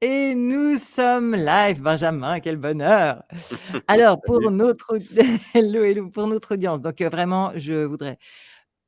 Et nous sommes live, Benjamin, quel bonheur! Alors pour Salut. notre hello, hello, pour notre audience, donc vraiment, je voudrais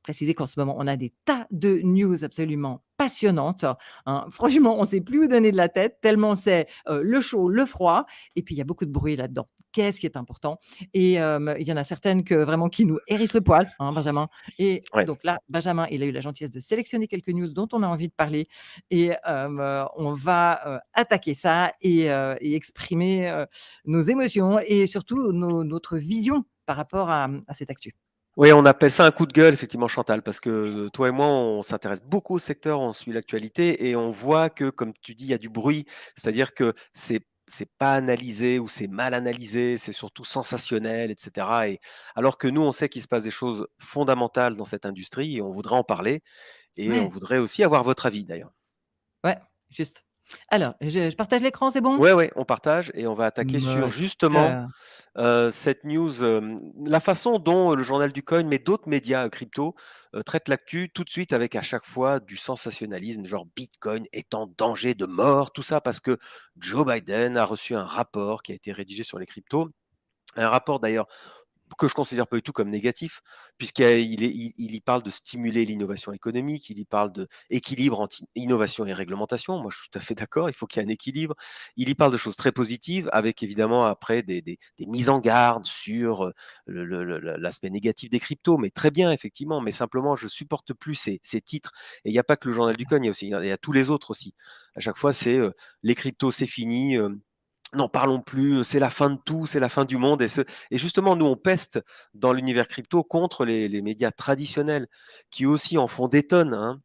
préciser qu'en ce moment, on a des tas de news absolument passionnantes, hein. Franchement, on ne sait plus où donner de la tête tellement c'est, le chaud, le froid et puis il y a beaucoup de bruit là-dedans. Qu'est-ce qui est important? Et il y en a certaines que vraiment qui nous hérissent le poil, hein, Benjamin, et Ouais. donc là, Benjamin, il a eu la gentillesse de sélectionner quelques news dont on a envie de parler et on va, attaquer ça et exprimer, nos émotions et surtout notre vision par rapport à cette actu. Oui, on appelle ça un coup de gueule, effectivement, Chantal, parce que toi et moi, on s'intéresse beaucoup au secteur, on suit l'actualité et on voit que, comme tu dis, il y a du bruit. C'est-à-dire que c'est pas analysé ou c'est mal analysé, c'est surtout sensationnel, etc. Et alors que nous, on sait qu'il se passe des choses fondamentales dans cette industrie et on voudrait en parler et on Ouais. voudrait aussi avoir votre avis d'ailleurs. Ouais, juste. Alors, je partage l'écran, c'est bon? Ouais, ouais, on partage et on va attaquer sur justement Moteur. cette news, la façon dont le Journal du Coin, mais d'autres médias crypto, traitent l'actu tout de suite avec à chaque fois du sensationnalisme, genre Bitcoin est en danger de mort, tout ça parce que Joe Biden a reçu un rapport qui a été rédigé sur les cryptos. Un rapport d'ailleurs que je considère pas du tout comme négatif, puisqu'il y parle de stimuler l'innovation économique, il y parle d'équilibre entre innovation et réglementation. Moi, je suis tout à fait d'accord, il faut qu'il y ait un équilibre. Il y parle de choses très positives, avec évidemment après des mises en garde sur l'aspect négatif des cryptos, mais très bien, effectivement, mais simplement, je supporte plus ces titres. Et il n'y a pas que le journal du Coin, il y a tous les autres aussi. À chaque fois, c'est les cryptos, c'est fini. N'en parlons plus, c'est la fin de tout, c'est la fin du monde. Et justement, nous, on peste dans l'univers crypto contre les médias traditionnels qui aussi en font des tonnes, hein.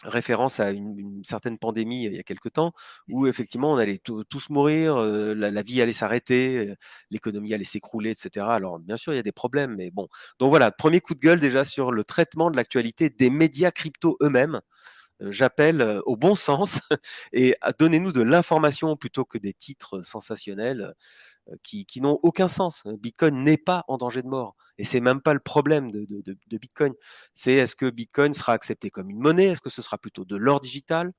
Référence à une certaine pandémie il y a quelque temps où effectivement on allait tous mourir, la vie allait s'arrêter, l'économie allait s'écrouler, etc. Alors bien sûr, il y a des problèmes, mais bon. Donc voilà, premier coup de gueule déjà sur le traitement de l'actualité des médias crypto eux-mêmes. J'appelle au bon sens et à donnez-nous de l'information plutôt que des titres sensationnels qui n'ont aucun sens. Bitcoin n'est pas en danger de mort. Et c'est même pas le problème de Bitcoin. C'est est-ce que Bitcoin sera accepté comme une monnaie? Est-ce que ce sera plutôt de l'or digital?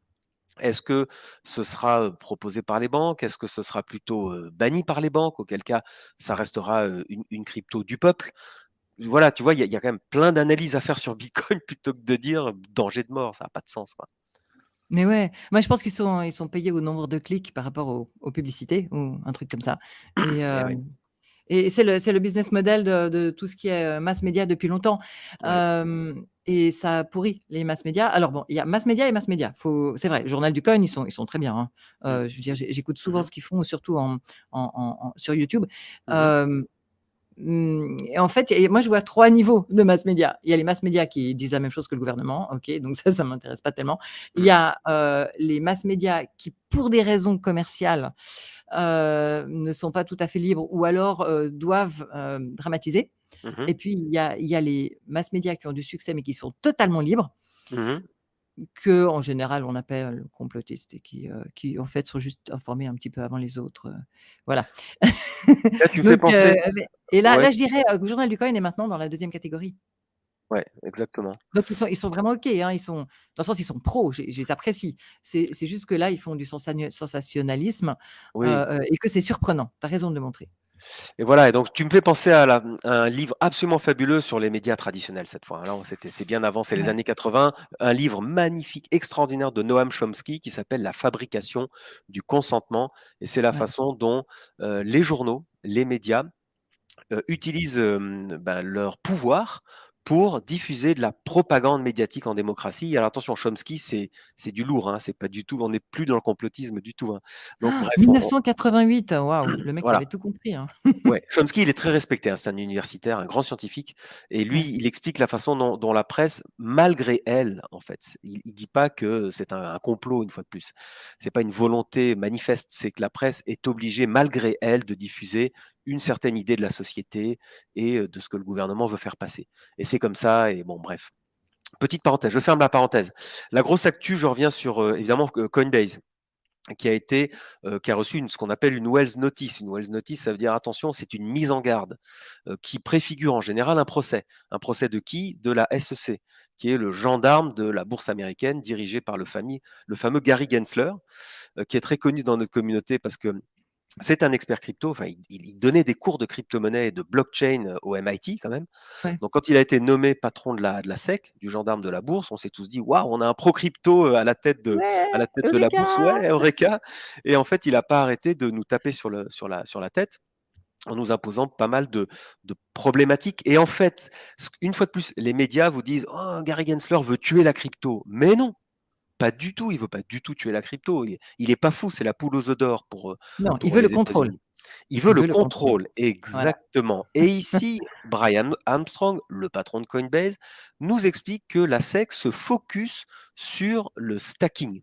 Est-ce que ce sera proposé par les banques? Est-ce que ce sera plutôt banni par les banques? Auquel cas, ça restera une crypto du peuple. Voilà, tu vois, il y a quand même plein d'analyses à faire sur Bitcoin plutôt que de dire danger de mort. Ça n'a pas de sens, quoi. Mais ouais, moi je pense qu'ils sont payés au nombre de clics par rapport aux publicités ou un truc comme ça et Eh oui, c'est le business model de tout ce qui est, mass média depuis longtemps, ouais. et ça pourrit les mass médias. Alors bon, il y a mass média et mass média. C'est vrai, le Journal du Coin, ils sont très bien, hein. Mmh. Je veux dire, j'écoute souvent Mmh. ce qu'ils font, surtout sur YouTube. Mmh. Hem Et en fait, moi, je vois 3 niveaux de mass média. Il y a les mass médias qui disent la même chose que le gouvernement, OK, donc ça m'intéresse pas tellement. Il y Mmh. a, les mass médias qui, pour des raisons commerciales, ne sont pas tout à fait libres ou alors, doivent, dramatiser. Mmh. Et puis il y a les mass médias qui ont du succès, mais qui sont totalement libres, Mmh. qu'en général on appelle complotistes et qui en fait sont juste informés un petit peu avant les autres, voilà. Là, tu me fais Donc penser mais et là ouais, là je dirais, que le Journal du Coin est maintenant dans la deuxième catégorie. ouais, exactement. Donc ils sont vraiment OK, hein, dans le sens, ils sont pros, je les apprécie. C'est juste que là, ils font du sensationnalisme, Oui et que c'est surprenant. Tu as raison de le montrer. et voilà et donc tu me fais penser à un livre absolument fabuleux sur les médias traditionnels cette fois. Alors c'est bien avant, c'est les Ouais, années 80, un livre magnifique, extraordinaire de Noam Chomsky qui s'appelle La fabrication du consentement et c'est la ouais. façon dont, les journaux, les médias, utilisent, leur pouvoir pour diffuser de la propagande médiatique en démocratie. Alors attention, Chomsky, c'est du lourd, hein, c'est pas du tout on n'est plus dans le complotisme du tout, hein. Donc bref, on 1988, waouh, le mec, il voilà. avait tout compris, hein. Ouais, Chomsky, il est très respecté, hein, c'est un universitaire, un grand scientifique et lui, Ouais. il explique la façon dont la presse, malgré elle, en fait, il dit pas que c'est un complot une fois de plus. C'est pas une volonté manifeste, c'est que la presse est obligée, malgré elle, de diffuser une certaine idée de la société et de ce que le gouvernement veut faire passer et c'est comme ça et bon bref. Petite parenthèse, je ferme la parenthèse. La grosse actu, je reviens sur, évidemment, Coinbase. qui a reçu ce qu'on appelle une Wells Notice. Une Wells Notice, ça veut dire attention, c'est une mise en garde qui préfigure en général un procès. Un procès de qui? De la SEC, qui est le gendarme de la bourse américaine dirigé par le fameux Gary Gensler, qui est très connu dans notre communauté parce que c'est un expert crypto. Enfin, il donnait des cours de crypto-monnaie et de blockchain au MIT quand même. Ouais. Donc, quand il a été nommé patron de la SEC, du gendarme de la bourse, on s'est tous dit waouh, on a un pro crypto à Ouais, la tête de la Eureka! bourse. Ouais, Eureka! Et en fait, il n'a pas arrêté de nous taper sur la tête en nous imposant pas mal de problématiques. Et en fait, une fois de plus, les médias vous disent oh, Gary Gensler veut tuer la crypto. Mais non! Pas du tout, il veut pas du tout tuer la crypto. Il est pas fou, c'est la poule aux œufs d'or Non, il pour veut le les contrôle. États-Unis. Il veut Il le veut le contrôle. contrôle, Voilà. exactement. Et ici, Brian Armstrong, le patron de Coinbase, nous explique que la SEC se focus sur le stacking.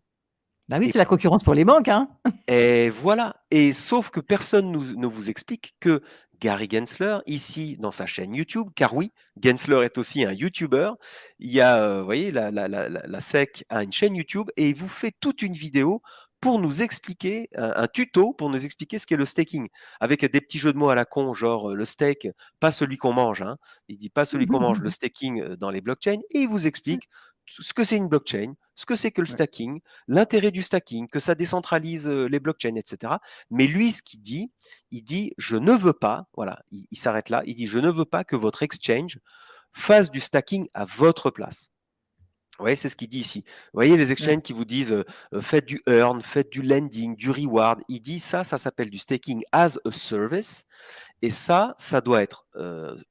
Bah oui, Et c'est la concurrence pour les banques, hein. et voilà. Et sauf que personne ne vous explique que Gary Gensler, ici, dans sa chaîne YouTube, car oui, Gensler est aussi un YouTuber. Il y a, vous voyez, la SEC a une chaîne YouTube et il vous fait toute une vidéo pour nous expliquer, un tuto pour nous expliquer ce qu'est le staking, avec des petits jeux de mots à la con, genre le steak, pas celui qu'on mange, hein. Il dit pas celui qu'on mange, le staking dans les blockchains, et il vous explique ce que c'est une blockchain, ce que c'est que le Ouais. stacking, l'intérêt du stacking, que ça décentralise les blockchains, etc. Mais lui, ce qu'il dit, il dit, je ne veux pas, voilà, il s'arrête là, il dit, je ne veux pas que votre exchange fasse du stacking à votre place. Vous voyez, c'est ce qu'il dit ici. Vous voyez les Ouais. exchanges qui vous disent faites du earn, faites du lending, du reward. Il dit ça s'appelle du staking as a service. Et ça doit être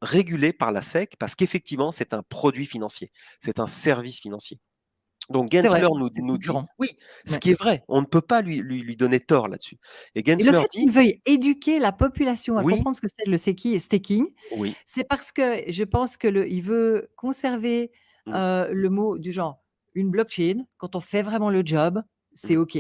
régulé par la SEC parce qu'effectivement, c'est un produit financier, c'est un service financier. Donc C'est vrai, Gensler c'est nous dit concurrent. oui, ce Ouais. qui est vrai, on ne peut pas lui donner tort là-dessus. Et Et le Gensler fait dit qu'il veuille éduquer la population à oui, comprendre ce que c'est le staking, oui, c'est parce que je pense que il veut conserver, mmh, le mot du genre, une blockchain, quand on fait vraiment le job, c'est mmh, OK.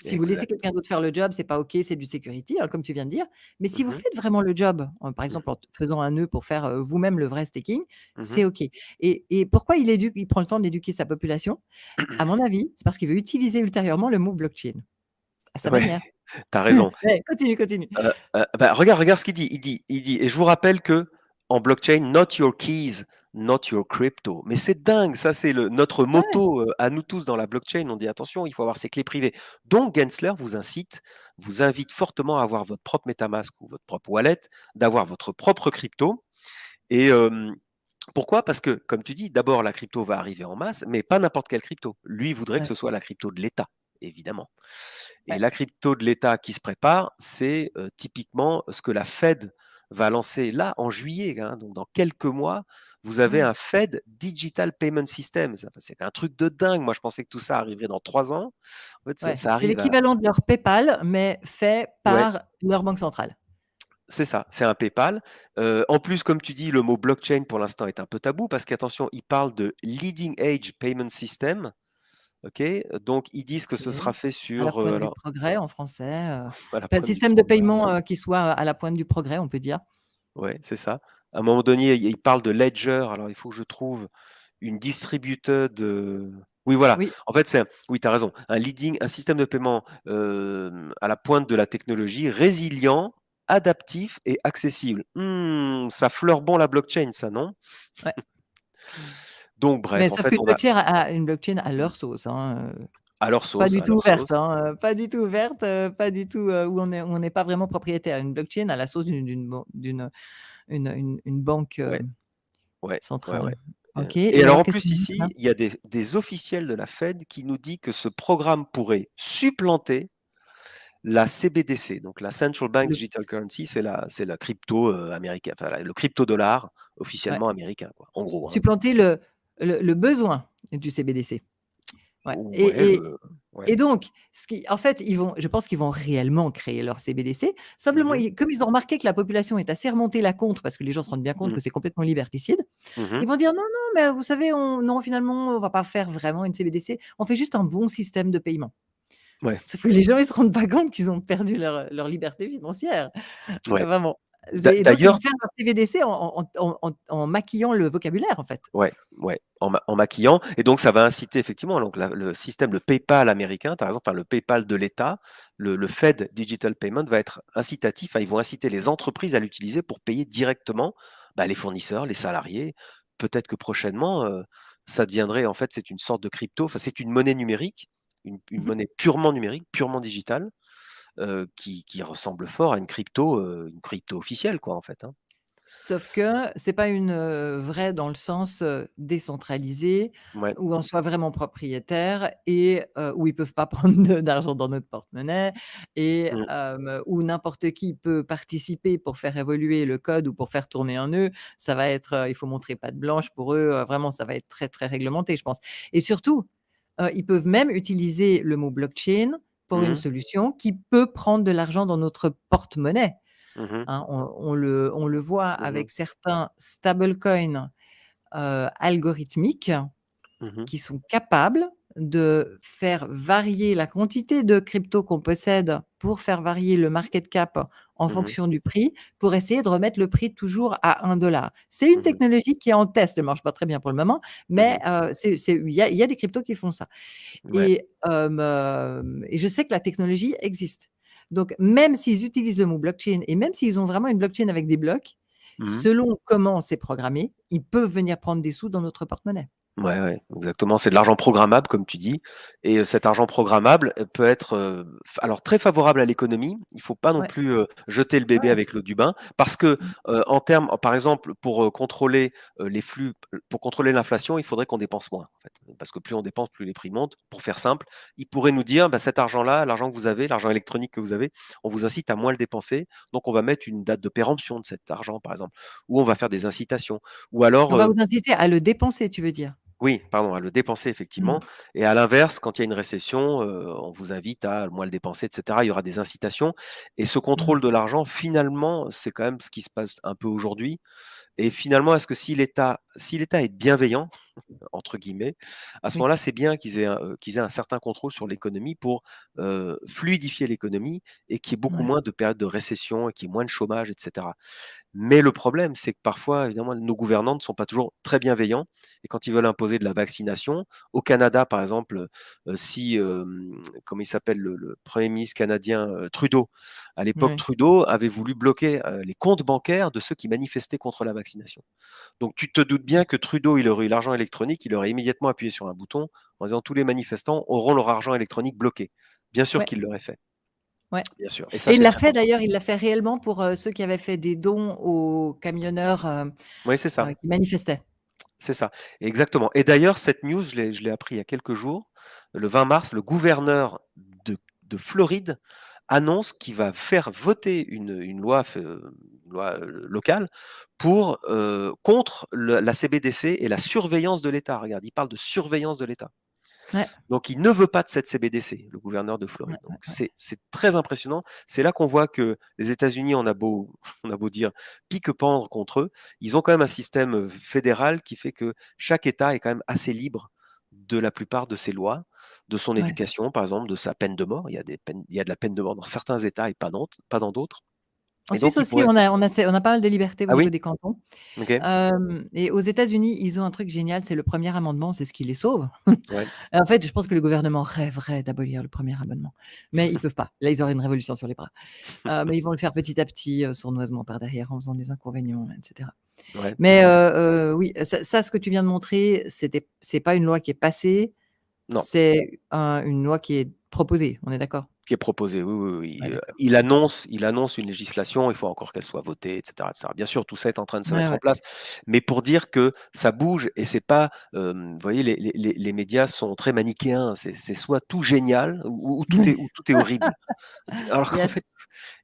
Si vous laissez quelqu'un exactement. d'autre faire le job, c'est pas OK, c'est du security, hein, comme tu viens de dire. Mais si vous Mmh, faites vraiment le job, par mmh, exemple en faisant un nœud pour faire, vous-même le vrai staking, mmh. c'est OK. Et pourquoi il prend le temps d'éduquer sa population? À mon avis, c'est parce qu'il veut utiliser ultérieurement le mot blockchain, à sa Ouais, manière. tu as raison. Ouais, continue, continue. Bah, regarde ce qu'il dit. Il dit et je vous rappelle que en blockchain, not your keys, not your crypto. Mais c'est dingue, ça c'est notre Ouais, motto à nous tous dans la blockchain. On dit attention, il faut avoir ses clés privées. Donc Gensler vous invite fortement à avoir votre propre MetaMask ou votre propre wallet, d'avoir votre propre crypto. Et pourquoi? Parce que, comme tu dis, d'abord la crypto va arriver en masse, mais pas n'importe quelle crypto. Lui, il voudrait que ouais, ce soit la crypto de l'État, évidemment. Et ouais. la crypto de l'État qui se prépare, c'est typiquement ce que la Fed va lancer là en juillet, hein, donc dans quelques mois, vous avez Ouais. un Fed Digital Payment System. C'est un truc de dingue. Moi, je pensais que tout ça arriverait dans 3 ans. En fait, Ouais, ça c'est arrive à. l'équivalent de leur PayPal, mais fait Ouais, par leur banque centrale. c'est ça, c'est un PayPal. En plus, comme tu dis, le mot blockchain pour l'instant est un peu tabou parce qu'attention, il parle de Leading Edge Payment System. Ok, donc ils disent que ce OK. sera fait À la sur, pointe du alors, progrès en français, à la enfin, pointe du système de progrès. paiement, qui soit à la pointe du progrès, on peut dire. Ouais, c'est ça. À un moment donné, il parle de ledger, alors il faut que je trouve une distributed, oui, voilà. Oui, En fait, oui, tu as raison, un système de paiement, à la pointe de la technologie, résilient, adaptif et accessible. Ça fleure bon la blockchain ça, non? ouais. Donc Mais bref, en sauf fait, qu'une on va blockchain à mmh, leur sauce, hein, à leur pas sauce, du à tout leur ouverte, sauce. hein, pas du tout ouverte, pas du tout, où on n'est pas vraiment propriétaire. Une blockchain à la sauce d'une banque, Ouais, ouais, ouais, centrale. ouais. OK, Et et alors alors en qu'est-ce qu'on plus dit là? ici, il y a des officiels de la Fed qui nous dit que ce programme pourrait supplanter la CBDC, donc la Central Bank Le Digital Currency, c'est la crypto américaine, enfin le crypto-dollar Ouais, officiellement américain, quoi, en gros, hein. supplanter le besoin du CBDC. Ouais, Ouais, ouais. et donc, en fait, je pense qu'ils vont réellement créer leur CBDC. Simplement, Mmh. comme ils ont remarqué que la population est assez remontée la contre, parce que les gens se rendent bien compte Mmh. que c'est complètement liberticide, Mmh. ils vont dire: «Non, non, mais vous savez, non, finalement, on va pas faire vraiment une CBDC, on fait juste un bon système de paiement». Ouais, Sauf que les gens, ils se rendent pas compte qu'ils ont perdu leur liberté financière. ouais. Enfin bon. Et donc ils vont D'ailleurs, faire leur CBDC en maquillant le vocabulaire, en fait. ouais, ouais, en maquillant, et donc ça va inciter effectivement donc le système, le PayPal américain, par exemple, enfin le PayPal de l'État, le Fed Digital Payment va être incitatif, ils vont inciter les entreprises à l'utiliser pour payer directement, les fournisseurs, les salariés. Peut-être que prochainement, ça deviendrait en fait, c'est une sorte de crypto, enfin c'est une monnaie numérique, une Mmh. monnaie purement numérique, purement digitale, qui ressemble fort à une crypto officielle quoi, en fait, hein. Sauf que c'est pas une, vraie dans le sens, décentralisé, Ouais. où on soit vraiment propriétaire et où ils peuvent pas prendre d'argent dans notre porte-monnaie et Mmh. où n'importe qui peut participer pour faire évoluer le code ou pour faire tourner un nœud. Ça va être, il faut montrer patte blanche pour eux, vraiment ça va être très, très réglementé, je pense et surtout, ils peuvent même utiliser le mot blockchain pour une Mmh. solution qui peut prendre de l'argent dans notre porte-monnaie. Mmh. Hein, on le voit Mmh. avec certains stablecoins, algorithmiques Mmh. qui sont capables de faire varier la quantité de crypto qu'on possède pour faire varier le market cap en Mmh. fonction du prix, pour essayer de remettre le prix toujours à 1 $. C'est une Mmh. technologie qui est en test, elle ne marche pas très bien pour le moment, mais Mmh. il y a des cryptos qui font ça. Ouais. Et je sais que la technologie existe. Donc même s'ils utilisent le mot blockchain et même s'ils ont vraiment une blockchain avec des blocs, Mmh. selon comment c'est programmé, ils peuvent venir prendre des sous dans notre porte-monnaie. Ouais, ouais, exactement. C'est de l'argent programmable, comme tu dis, et cet argent programmable, peut être, f alors très favorable à l'économie. Il faut pas non Ouais, plus, jeter le bébé ouais. avec l'eau du bain parce que, Mmh. en termes par exemple, pour, contrôler, les flux, pour contrôler l'inflation, il faudrait qu'on dépense moins, en fait. Parce que plus on dépense, plus les prix montent. Pour faire simple, ils pourraient nous dire: «Bah, cet argent-là, l'argent que vous avez, l'argent électronique que vous avez, on vous incite à moins le dépenser, donc on va mettre une date de péremption de cet argent», par exemple, ou on va faire des incitations, ou On alors, va vous inciter à le dépenser, tu veux dire? oui, pardon, à le dépenser Mmh. effectivement, et à l'inverse, quand il y a une récession, on vous invite à moins le dépenser et cetera. Il y aura des incitations, et ce Mmh. contrôle de l'argent, finalement, c'est quand même ce qui se passe un peu aujourd'hui, et finalement, est-ce que si l'État est «bienveillant» entre guillemets, à ce Oui, moment-là, c'est bien qu'ils aient un certain contrôle sur l'économie pour, fluidifier l'économie et qu'il y ait beaucoup ouais, moins de périodes de récession et qu'il y ait moins de chômage et cetera. Mais le problème, c'est que parfois, évidemment, nos gouvernants ne sont pas toujours très bienveillants, et quand ils veulent imposer de la vaccination, au Canada, par exemple, si, comment il s'appelle le 1er ministre canadien, Trudeau. À l'époque, ouais, Trudeau avait voulu bloquer, les comptes bancaires de ceux qui manifestaient contre la vaccination. Donc tu te doutes bien que Trudeau, il aurait eu l'argent électronique, il aurait immédiatement appuyé sur un bouton en disant: «Tous les manifestants auront leur argent électronique bloqué». Bien sûr ouais, qu'il l'aurait fait, ouais bien sûr, et ça, et il c'est l'a très fait possible. d'ailleurs, il l'a fait réellement pour, ceux qui avaient fait des dons aux camionneurs, Oui, c'est ça. qui manifestaient. C'est ça, exactement, et d'ailleurs cette news, je l'ai appris il y a quelques jours. Le 20 mars, le gouverneur de Floride annonce qu'il va faire voter une loi, locale pour, contre la CBDC et la surveillance de l'État. Regarde, il parle de surveillance de l'État. Ouais, Donc il ne veut pas de cette CBDC, le gouverneur de ouais, Floride. Donc ouais, ouais. c'est très impressionnant. C'est là qu'on voit que les États-Unis, on a beau on a beau dire pique-pendre contre eux, ils ont quand même un système, fédéral qui fait que chaque État est quand même assez libre de la plupart de ses lois, de son Ouais. éducation, par exemple, de sa peine de mort. Il y a de la peine de mort dans certains États et pas dans d'autres, En et Suisse donc ils aussi, pourraient. on a pas mal de liberté au Ah niveau oui? des cantons. OK. Et aux États-Unis, ils ont un truc génial, c'est le premier amendement, c'est ce qui les sauve. Ouais. En fait, je pense que le gouvernement rêverait d'abolir le premier amendement, mais ils peuvent pas. Là, ils auraient une révolution sur les bras. Mais ils vont le faire petit à petit, sournoisement par derrière, en faisant des inconvénients, et cetera. Ouais. Mais oui, ça, ce que tu viens de montrer, c'est pas une loi qui est passée, Non. c'est une loi qui est proposée, on est d'accord? Qui est proposé, oui, oui, Ouais, oui, d'accord. il annonce une législation, il faut encore qu'elle soit votée, et cetera. Bien sûr, tout ça est en train de se Ouais, mettre en ouais. place, mais pour dire que ça bouge, et c'est pas, vous voyez, les médias sont très manichéens, c'est soit tout génial ou tout est horrible. Alors qu'en Yes, fait,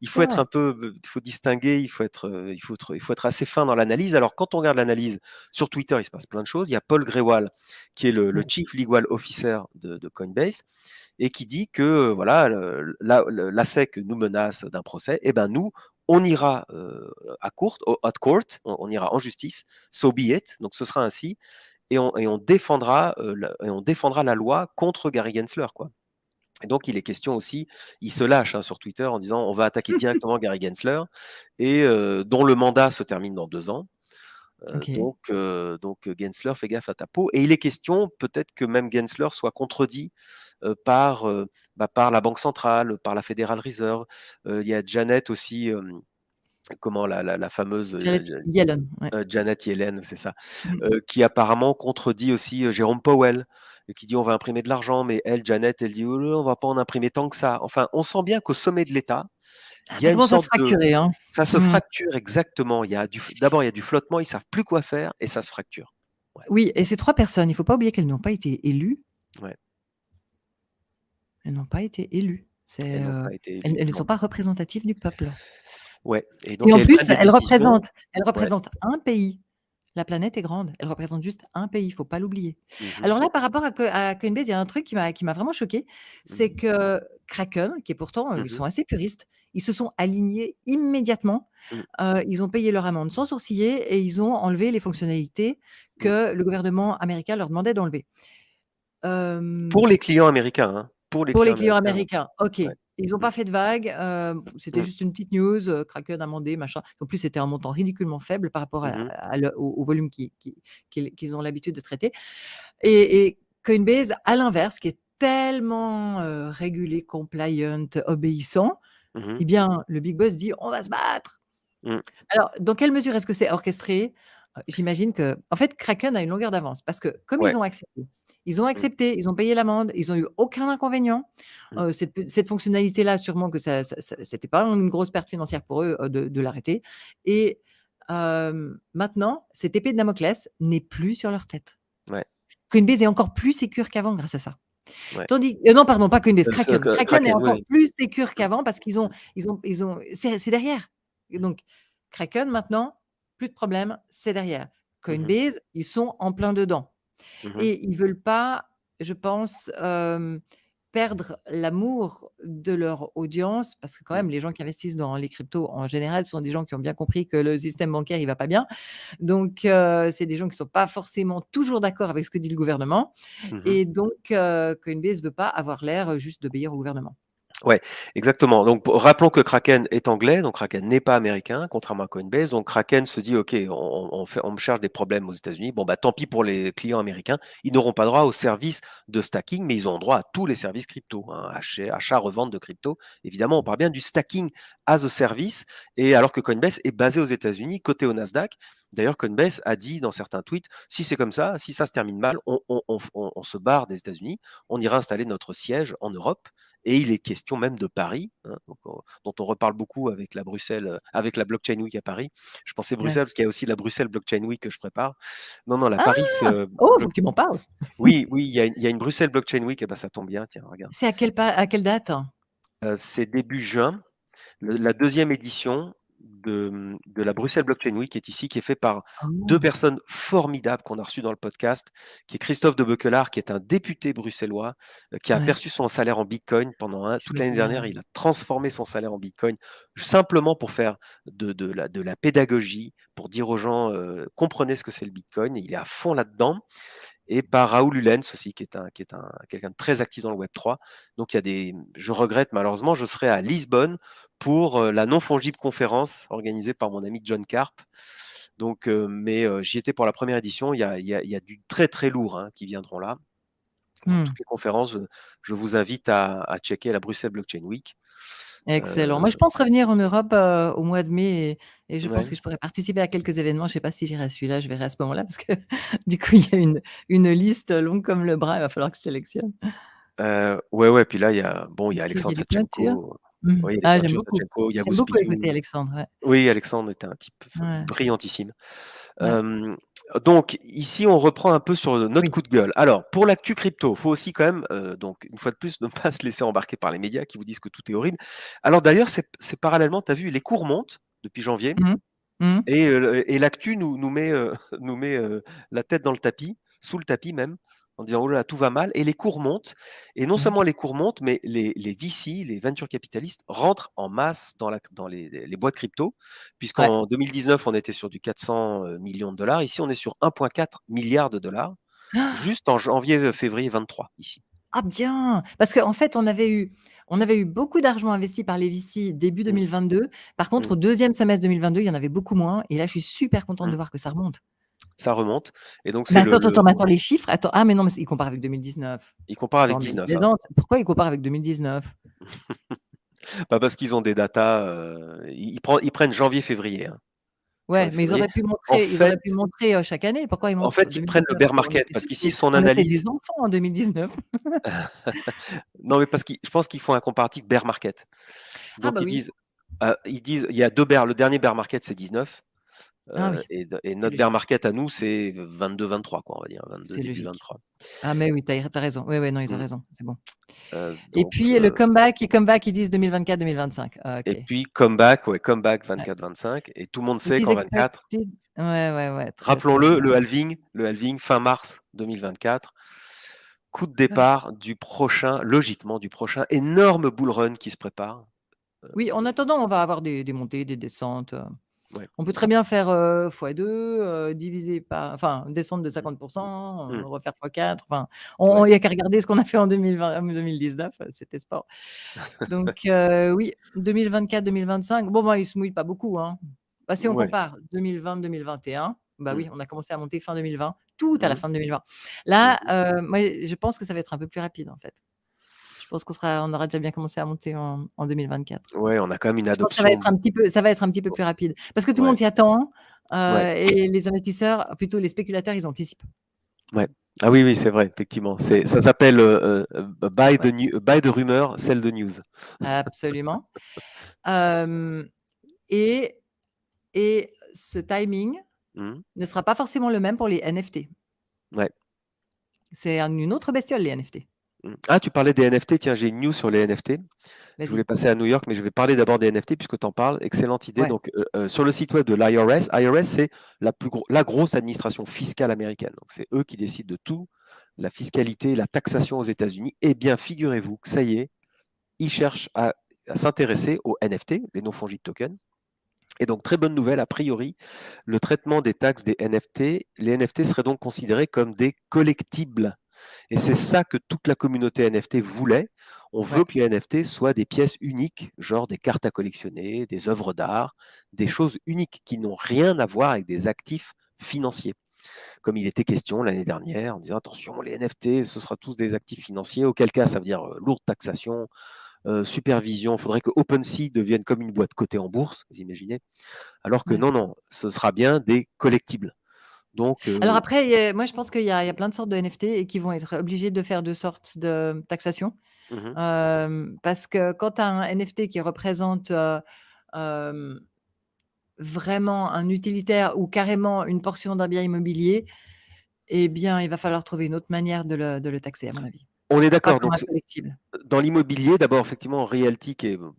il faut c'est être vrai. un peu, il faut distinguer, il faut être assez fin dans l'analyse. Alors quand on regarde l'analyse sur Twitter, il se passe plein de choses. Il y a Paul Grewal qui est le Ouais, Chief Legal Officer de Coinbase, et qui dit que, voilà, la SEC nous menace d'un procès, et ben nous, on ira, at court, on ira en justice, so be it, donc ce sera ainsi, et on défendra, la loi contre Gary Gensler, quoi. Et donc, il est question aussi, il se lâche sur Twitter en disant on va attaquer directement Gary Gensler, et dont le mandat se termine dans 2 ans. OK. Donc, Gensler, fais gaffe à ta peau. Et il est question peut-être que même Gensler soit contredit par la Banque centrale, par la Federal Reserve. Il y a Janet aussi, comment la fameuse Janet Yellen, ouais. Janet Yellen, c'est ça, Mmh. qui apparemment contredit aussi Jérôme Powell, et qui dit on va imprimer de l'argent, mais elle, Janet, elle dit oh, on va pas en imprimer tant que ça. Enfin, on sent bien qu'au sommet de l'État, Ah, il y ça a une commence à se sorte de, fracturer, hein. ça se Mmh. fracture exactement. D'abord il y a du flottement, ils savent plus quoi faire et ça se fracture. Ouais, Oui, et ces 3 personnes, il faut pas oublier qu'elles n'ont pas été élues. ouais. Elles n'ont pas été élues. C'est, Elles n'ont pas été élues. elles ne Non. sont pas représentatives du peuple. Ouais, et Et donc en elles prennent plus, des décisions. elles Ouais. représentent un pays. La planète est grande, elle représente juste un pays, il faut pas l'oublier. Mmh. Alors là, par rapport à Coinbase, il y a un truc qui m'a vraiment choquée, c'est Mmh. que Kraken, qui est pourtant, ils Mmh. sont assez puristes, ils se sont alignés immédiatement. Mmh. Ils ont payé leur amende sans sourciller et ils ont enlevé les fonctionnalités Mmh. que le gouvernement américain leur demandait d'enlever. Pour Hem les clients américains, hein. Pour les Pour les clients clients américains, oui. américains, OK. Ouais. Ils n'ont Mmh. pas fait de vagues, c'était Mmh. juste une petite news, Kraken amendé, machin. En plus, c'était un montant ridiculement faible par rapport Mmh. à le au volume qu'ils ont l'habitude de traiter, et Coinbase, à l'inverse, qui est tellement, régulé, compliant, obéissant, Mmh. eh bien, le big boss dit: «On va se battre». Mmh. Alors, dans quelle mesure est-ce que c'est orchestré? J'imagine qu'en fait, Kraken a une longueur d'avance parce que comme Ouais. ils ont Mmh. accepté, ils ont payé l'amende, ils ont eu aucun inconvénient. Mmh. Cette fonctionnalité-là, sûrement que ça c'était pas une grosse perte financière pour eux, de l'arrêter, et maintenant, cette épée de Damoclès n'est plus sur leur tête. Ouais. Coinbase est encore plus sécure qu'avant grâce à ça. Ouais. Tandis non, pardon, pas Coinbase, Ce Kraken. que Kraken est Kraken, oui, encore oui. plus sécure Mmh. qu'avant parce Mmh. ils ont c'est derrière. Et donc Kraken maintenant, plus de problème, c'est derrière. Mmh. Coinbase, ils sont en plein dedans Mmh. et ils veulent pas, je pense, perdre l'amour de leur audience parce que quand Mmh. même les gens qui investissent dans les cryptos en général sont des gens qui ont bien compris que le système bancaire, il va pas bien. Donc c'est des gens qui sont pas forcément toujours d'accord avec ce que dit le gouvernement, Mmh. et donc Coinbase veut pas avoir l'air, juste d'obéir au gouvernement. Ouais, exactement. Donc, rappelons que Kraken est anglais, donc Kraken n'est pas américain, contrairement à Coinbase. Donc, Kraken se dit, OK, on me cherche des problèmes aux États-Unis. Bon, bah, tant pis pour les clients américains. Ils n'auront pas droit aux services de stacking, mais ils ont droit à tous les services crypto, hein, achat, revente de crypto. Évidemment, on parle bien du stacking as a service. Et alors que Coinbase est basé aux États-Unis, coté au Nasdaq. D'ailleurs, Coinbase a dit dans certains tweets, si c'est comme ça, si ça se termine mal, on se barre des États-Unis, on ira installer notre siège en Europe. Et il est question même de Paris, hein, donc dont on reparle beaucoup avec la Blockchain Week à Paris. Je pensais Ouais. Bruxelles parce qu'il y a aussi la Bruxelles Blockchain Week que je prépare. Non, non, la Ah! Paris Oh, faut Block que tu m'en parles. oui, oui, il y a une Bruxelles Blockchain Week, et bah, ça tombe bien, tiens, regarde. C'est à quelle date? C'est début juin. La deuxième édition de la Bruxelles Blockchain Week est ici, qui est fait par deux Oh! personnes formidables qu'on a reçues dans le podcast, qui est Christophe de Bequelard, qui est un député bruxellois, qui a Ouais, perçu son salaire en Bitcoin pendant je toute me l'année souviens, dernière. ouais. Il a transformé son salaire en Bitcoin simplement pour faire de la pédagogie, pour dire aux gens, comprenez ce que c'est le Bitcoin. Il est à fond là-dedans. Et par Raoul Hulens aussi, qui est quelqu'un de très actif dans le Web3. Donc il y a je regrette malheureusement, je serai à Lisbonne pour la non fongible conférence organisée par mon ami John Carp. Donc, mais j'y étais pour la première édition. Il y a du très très lourd, hein, qui viendront là. Donc Mmh. toutes les conférences, je vous invite à checker la Bruxelles Blockchain Week. Excellent. Moi, Euh, je pense revenir en Europe, au mois de mai, et je pense ouais. que je pourrais participer à quelques événements. Je sais pas si j'irai à celui-là, je verrai à ce moment-là parce que du coup, il y a une liste longue comme le bras, il va falloir que je sélectionne. Ouais, ouais. Puis là, il y a OK, il y a Alexandre des pointures? Satchenko. Mmh. Oui, il y a des Ah, j'aime pointures, beaucoup. Satchenko, J'aime beaucoup écouter Yagouz. Alexandre, ouais. Oui, Alexandre était un type Ouais, brillantissime. ouais. Hem, donc ici, on reprend un peu sur notre Oui. coup de gueule. Alors, pour l'actu crypto, faut aussi quand même, donc une fois de plus, ne pas se laisser embarquer par les médias qui vous disent que tout est horrible. Alors d'ailleurs, c'est parallèlement, tu as vu, les cours montent depuis janvier, Mmh mh. Mmh. et l'actu nous met, nous met, la tête dans le tapis, sous le tapis même, en disant: «Oh là là, tout va mal», et les cours montent, et non Ouais. seulement les cours montent, mais les VC, les venture capitalistes rentrent en masse dans les boîtes crypto, Ouais. puisqu'en 2019, on était sur du 400 millions de dollars. Ici, on est sur 1,4 milliard de dollars, juste en janvier, février 23 ici. Ah bien! Parce qu'en fait, on avait eu beaucoup d'argent investi par les VC début Mmh, 2022. Par contre, mmh, au 2e semestre 2022, il y en avait beaucoup moins et là, je suis super contente mmh. de voir que ça remonte. Ça remonte et donc Mais c'est attends, le attends, mais attends, les chiffres, attends, ah mais non, mais il compare avec 2019. ils comparent avec Attends, mais il 19, hein. plaisante. Pourquoi il compare avec 2019? Bah, parce qu'ils ont des datas, ils prennent janvier-février, hein, Ouais, mais ils janvier-février. auraient pu En montrer ils auraient fait pu montrer, chaque année. Pourquoi ils en montrent fait, ils prennent le 2019? bear market parce qu'ici son On était analyse des enfants en 2019. non, mais parce qu'ils je pense qu'ils font un comparatif bear market. Ah Donc bah oui. ils disent il y a 2 bear le dernier bear market c'est 19, Ah oui, et c'est notre bear logique. market à nous c'est 22-23 quoi, on va dire 22 C'est début logique. 23. Ah mais oui, tu as raison. Ouais, ouais, non, ils ont Mmh, raison, c'est bon. Et donc puis le comeback, ils disent 2024-2025. Ah et OK. puis comeback, ouais, comeback Ouais. 24-25 et tout le monde It sait is qu'en 24 expected ouais, ouais, ouais, très, très rappelons-le, bien. le halving fin mars 2024, coup de départ du prochain logiquement du prochain énorme bull run qui se prépare. Heu, Oui, en attendant, on va avoir des montées, des descentes. ouais. On peut très bien faire, x2, diviser par enfin, descendre de Mmh. 50, Mmh. Mmh. refaire x4, enfin, Ouais. il y a qu'à regarder ce qu'on a fait en 2020 2019, c'était sport. Donc oui, 2024-2025, bon, ben, ils se mouillent pas beaucoup, hein. Bah, si on Ouais. compare 2020-2021, bah Mmh. oui, on a commencé à monter fin 2020, tout à la Mmh. fin de 2020. Mmh Là, mh. moi, je pense que ça va être un peu plus rapide, en fait. Je pense on aura déjà bien commencé à monter en 2024. Ouais, on a quand même une Je pense que adoption. ça va être un petit peu plus rapide. Parce que tout le Ouais, monde s'y attend, ouais, et les investisseurs, plutôt les spéculateurs, ils anticipent. ouais. Ah oui, oui, c'est vrai, effectivement. Ouais, Ça s'appelle, ouais, buy the rumor, sell the news. absolument. Hem et et ce timing Mmh. ne sera pas forcément le même pour les NFT. Ouais. C'est une autre bestiole, les NFT. Mmh. Ah, tu parlais des NFT, tiens, j'ai une news sur les NFT. Je voulais Vas-y. passer à New York, mais je vais parler d'abord des NFT puisque tu en parles. Excellente idée. Ouais, Donc, sur le site web de l'IRS, c'est la grosse administration fiscale américaine. Donc, c'est eux qui décident de tout, la fiscalité, la taxation aux États-Unis. Eh bien, figurez-vous que ça y est, ils cherchent à s'intéresser aux NFT, les non-fungible tokens. Et donc, très bonne nouvelle, a priori, le traitement des taxes des NFT, les NFT seraient donc considérés comme des collectibles. Et c'est ça que toute la communauté NFT voulait. On veut ouais, que les NFT soient des pièces uniques, genre des cartes à collectionner, des œuvres d'art, des choses uniques qui n'ont rien à voir avec des actifs financiers. Comme il était question l'année dernière, en disant attention, les NFT, ce sera tous des actifs financiers, auquel cas ça veut dire lourde taxation, supervision, il faudrait que OpenSea devienne comme une boîte cotée en bourse, vous imaginez. Alors que ouais. non, non, ce sera bien des collectibles. Donc, Alors après, moi, je pense qu'il y a plein de sortes de NFT et qui vont être obligés de faire 2 sortes de taxation. mmh Parce que quand tu as un NFT qui représente, hem, vraiment un utilitaire ou carrément une portion d'un bien immobilier, eh bien, il va falloir trouver une autre manière de le taxer, à mon avis. on est Pas d'accord. comme un Donc, collectible. dans l'immobilier, d'abord, effectivement, Realty,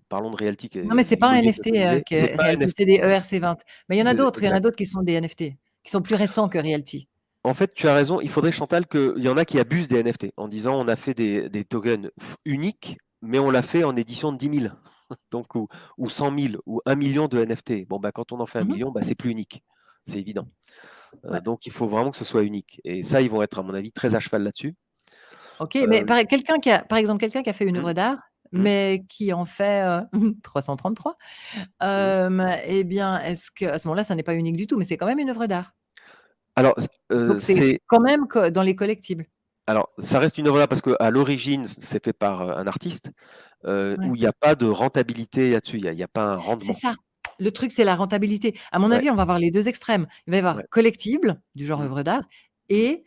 parlons de Realty, qui Non, est mais c'est pas un l'immobilier NFT, tokenisé, qui c'est est pas Realty, NFT. c'est des ERC20. Mais il y en a Exact. d'autres qui sont des NFT, qui sont plus récents que Realty. En fait, tu as raison. Il faudrait, Chantal, qu'il y en a qui abusent des NFT en disant on a fait des tokens uniques, mais on l'a fait en édition de 10 000, donc, ou 100 000, ou 1 million de NFT. Bon, bah, quand on en fait un Mmh. million, bah, c'est plus unique. C'est évident. Ouais. Donc, il faut vraiment que ce soit unique. Et ça, ils vont être, à mon avis, très à cheval là-dessus. OK, mais Euh, par exemple, quelqu'un qui a fait une hum, œuvre d'art, hum. mais qui en fait, 333, Mmh. eh bien, est-ce qu'à ce moment-là, ça n'est pas unique du tout, mais c'est quand même une œuvre d'art? Alors, Donc c'est c'est quand même co dans les collectibles. alors, ça reste une œuvre d'art parce qu'à l'origine, c'est fait par un artiste Ouais. où il n'y a pas de rentabilité là-dessus, il y a pas un C'est rendement. ça. Le truc, c'est la rentabilité. À mon Ouais, avis, on va avoir les 2 extrêmes. Il va y ouais. avoir collectible, du genre Mmh, œuvre d'art, mmh, et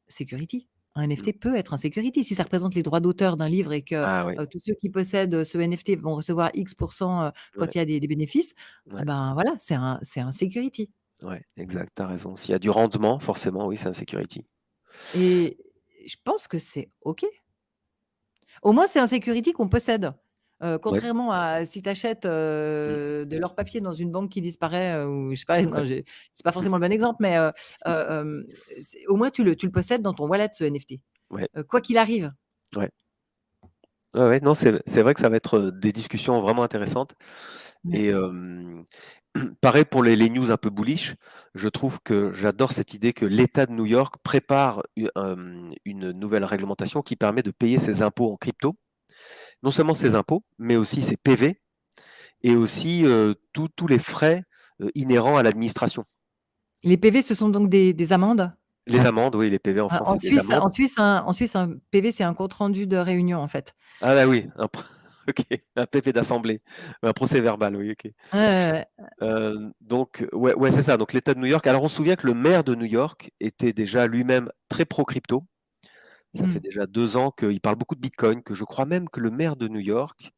security. Un mmh. NFT peut être un security. Si ça représente les droits d'auteur d'un livre et que, Ah oui, tous ceux qui possèdent ce NFT vont recevoir X ouais, quand il y a des bénéfices, ouais, eh ben, voilà, c'est un security. ouais, exact, tu as raison. S'il y a du rendement, forcément, oui, c'est un security. Et je pense que c'est OK. Au moins, c'est un security qu'on possède. Ouais, Contrairement à si tu achètes, mmh, de l'or papier dans une banque qui disparaît, ou je sais pas, ouais, non, c'est pas forcément le bon exemple, mais c'est au moins tu le possèdes dans ton wallet, ce NFT, ouais, quoi qu'il arrive. ouais. Ouais, ouais, non, c'est vrai que ça va être, des discussions vraiment intéressantes Ouais. et pareil pour les news un peu bullish, je trouve que j'adore cette idée que l'État de New York prépare une nouvelle réglementation qui permet de payer ses impôts en crypto. Non seulement ses impôts, mais aussi ses PV et aussi, tous les frais, inhérents à l'administration. Les PV, ce sont donc des amendes? Les amendes, oui, les PV en France, En c'est des Suisse amendes. en Suisse, un PV, c'est un compte rendu de réunion, en fait. Ah bah oui, un p OK, un PV d'assemblée, un procès-verbal, oui, OK. Ouais, ouais, ouais. Donc ouais, ouais, c'est ça, donc l'État de New York. Alors on se souvient que le maire de New York était déjà lui-même très pro crypto. Ça Mmh. fait déjà 2 ans qu'il parle beaucoup de bitcoin, que je crois même que le maire de New York,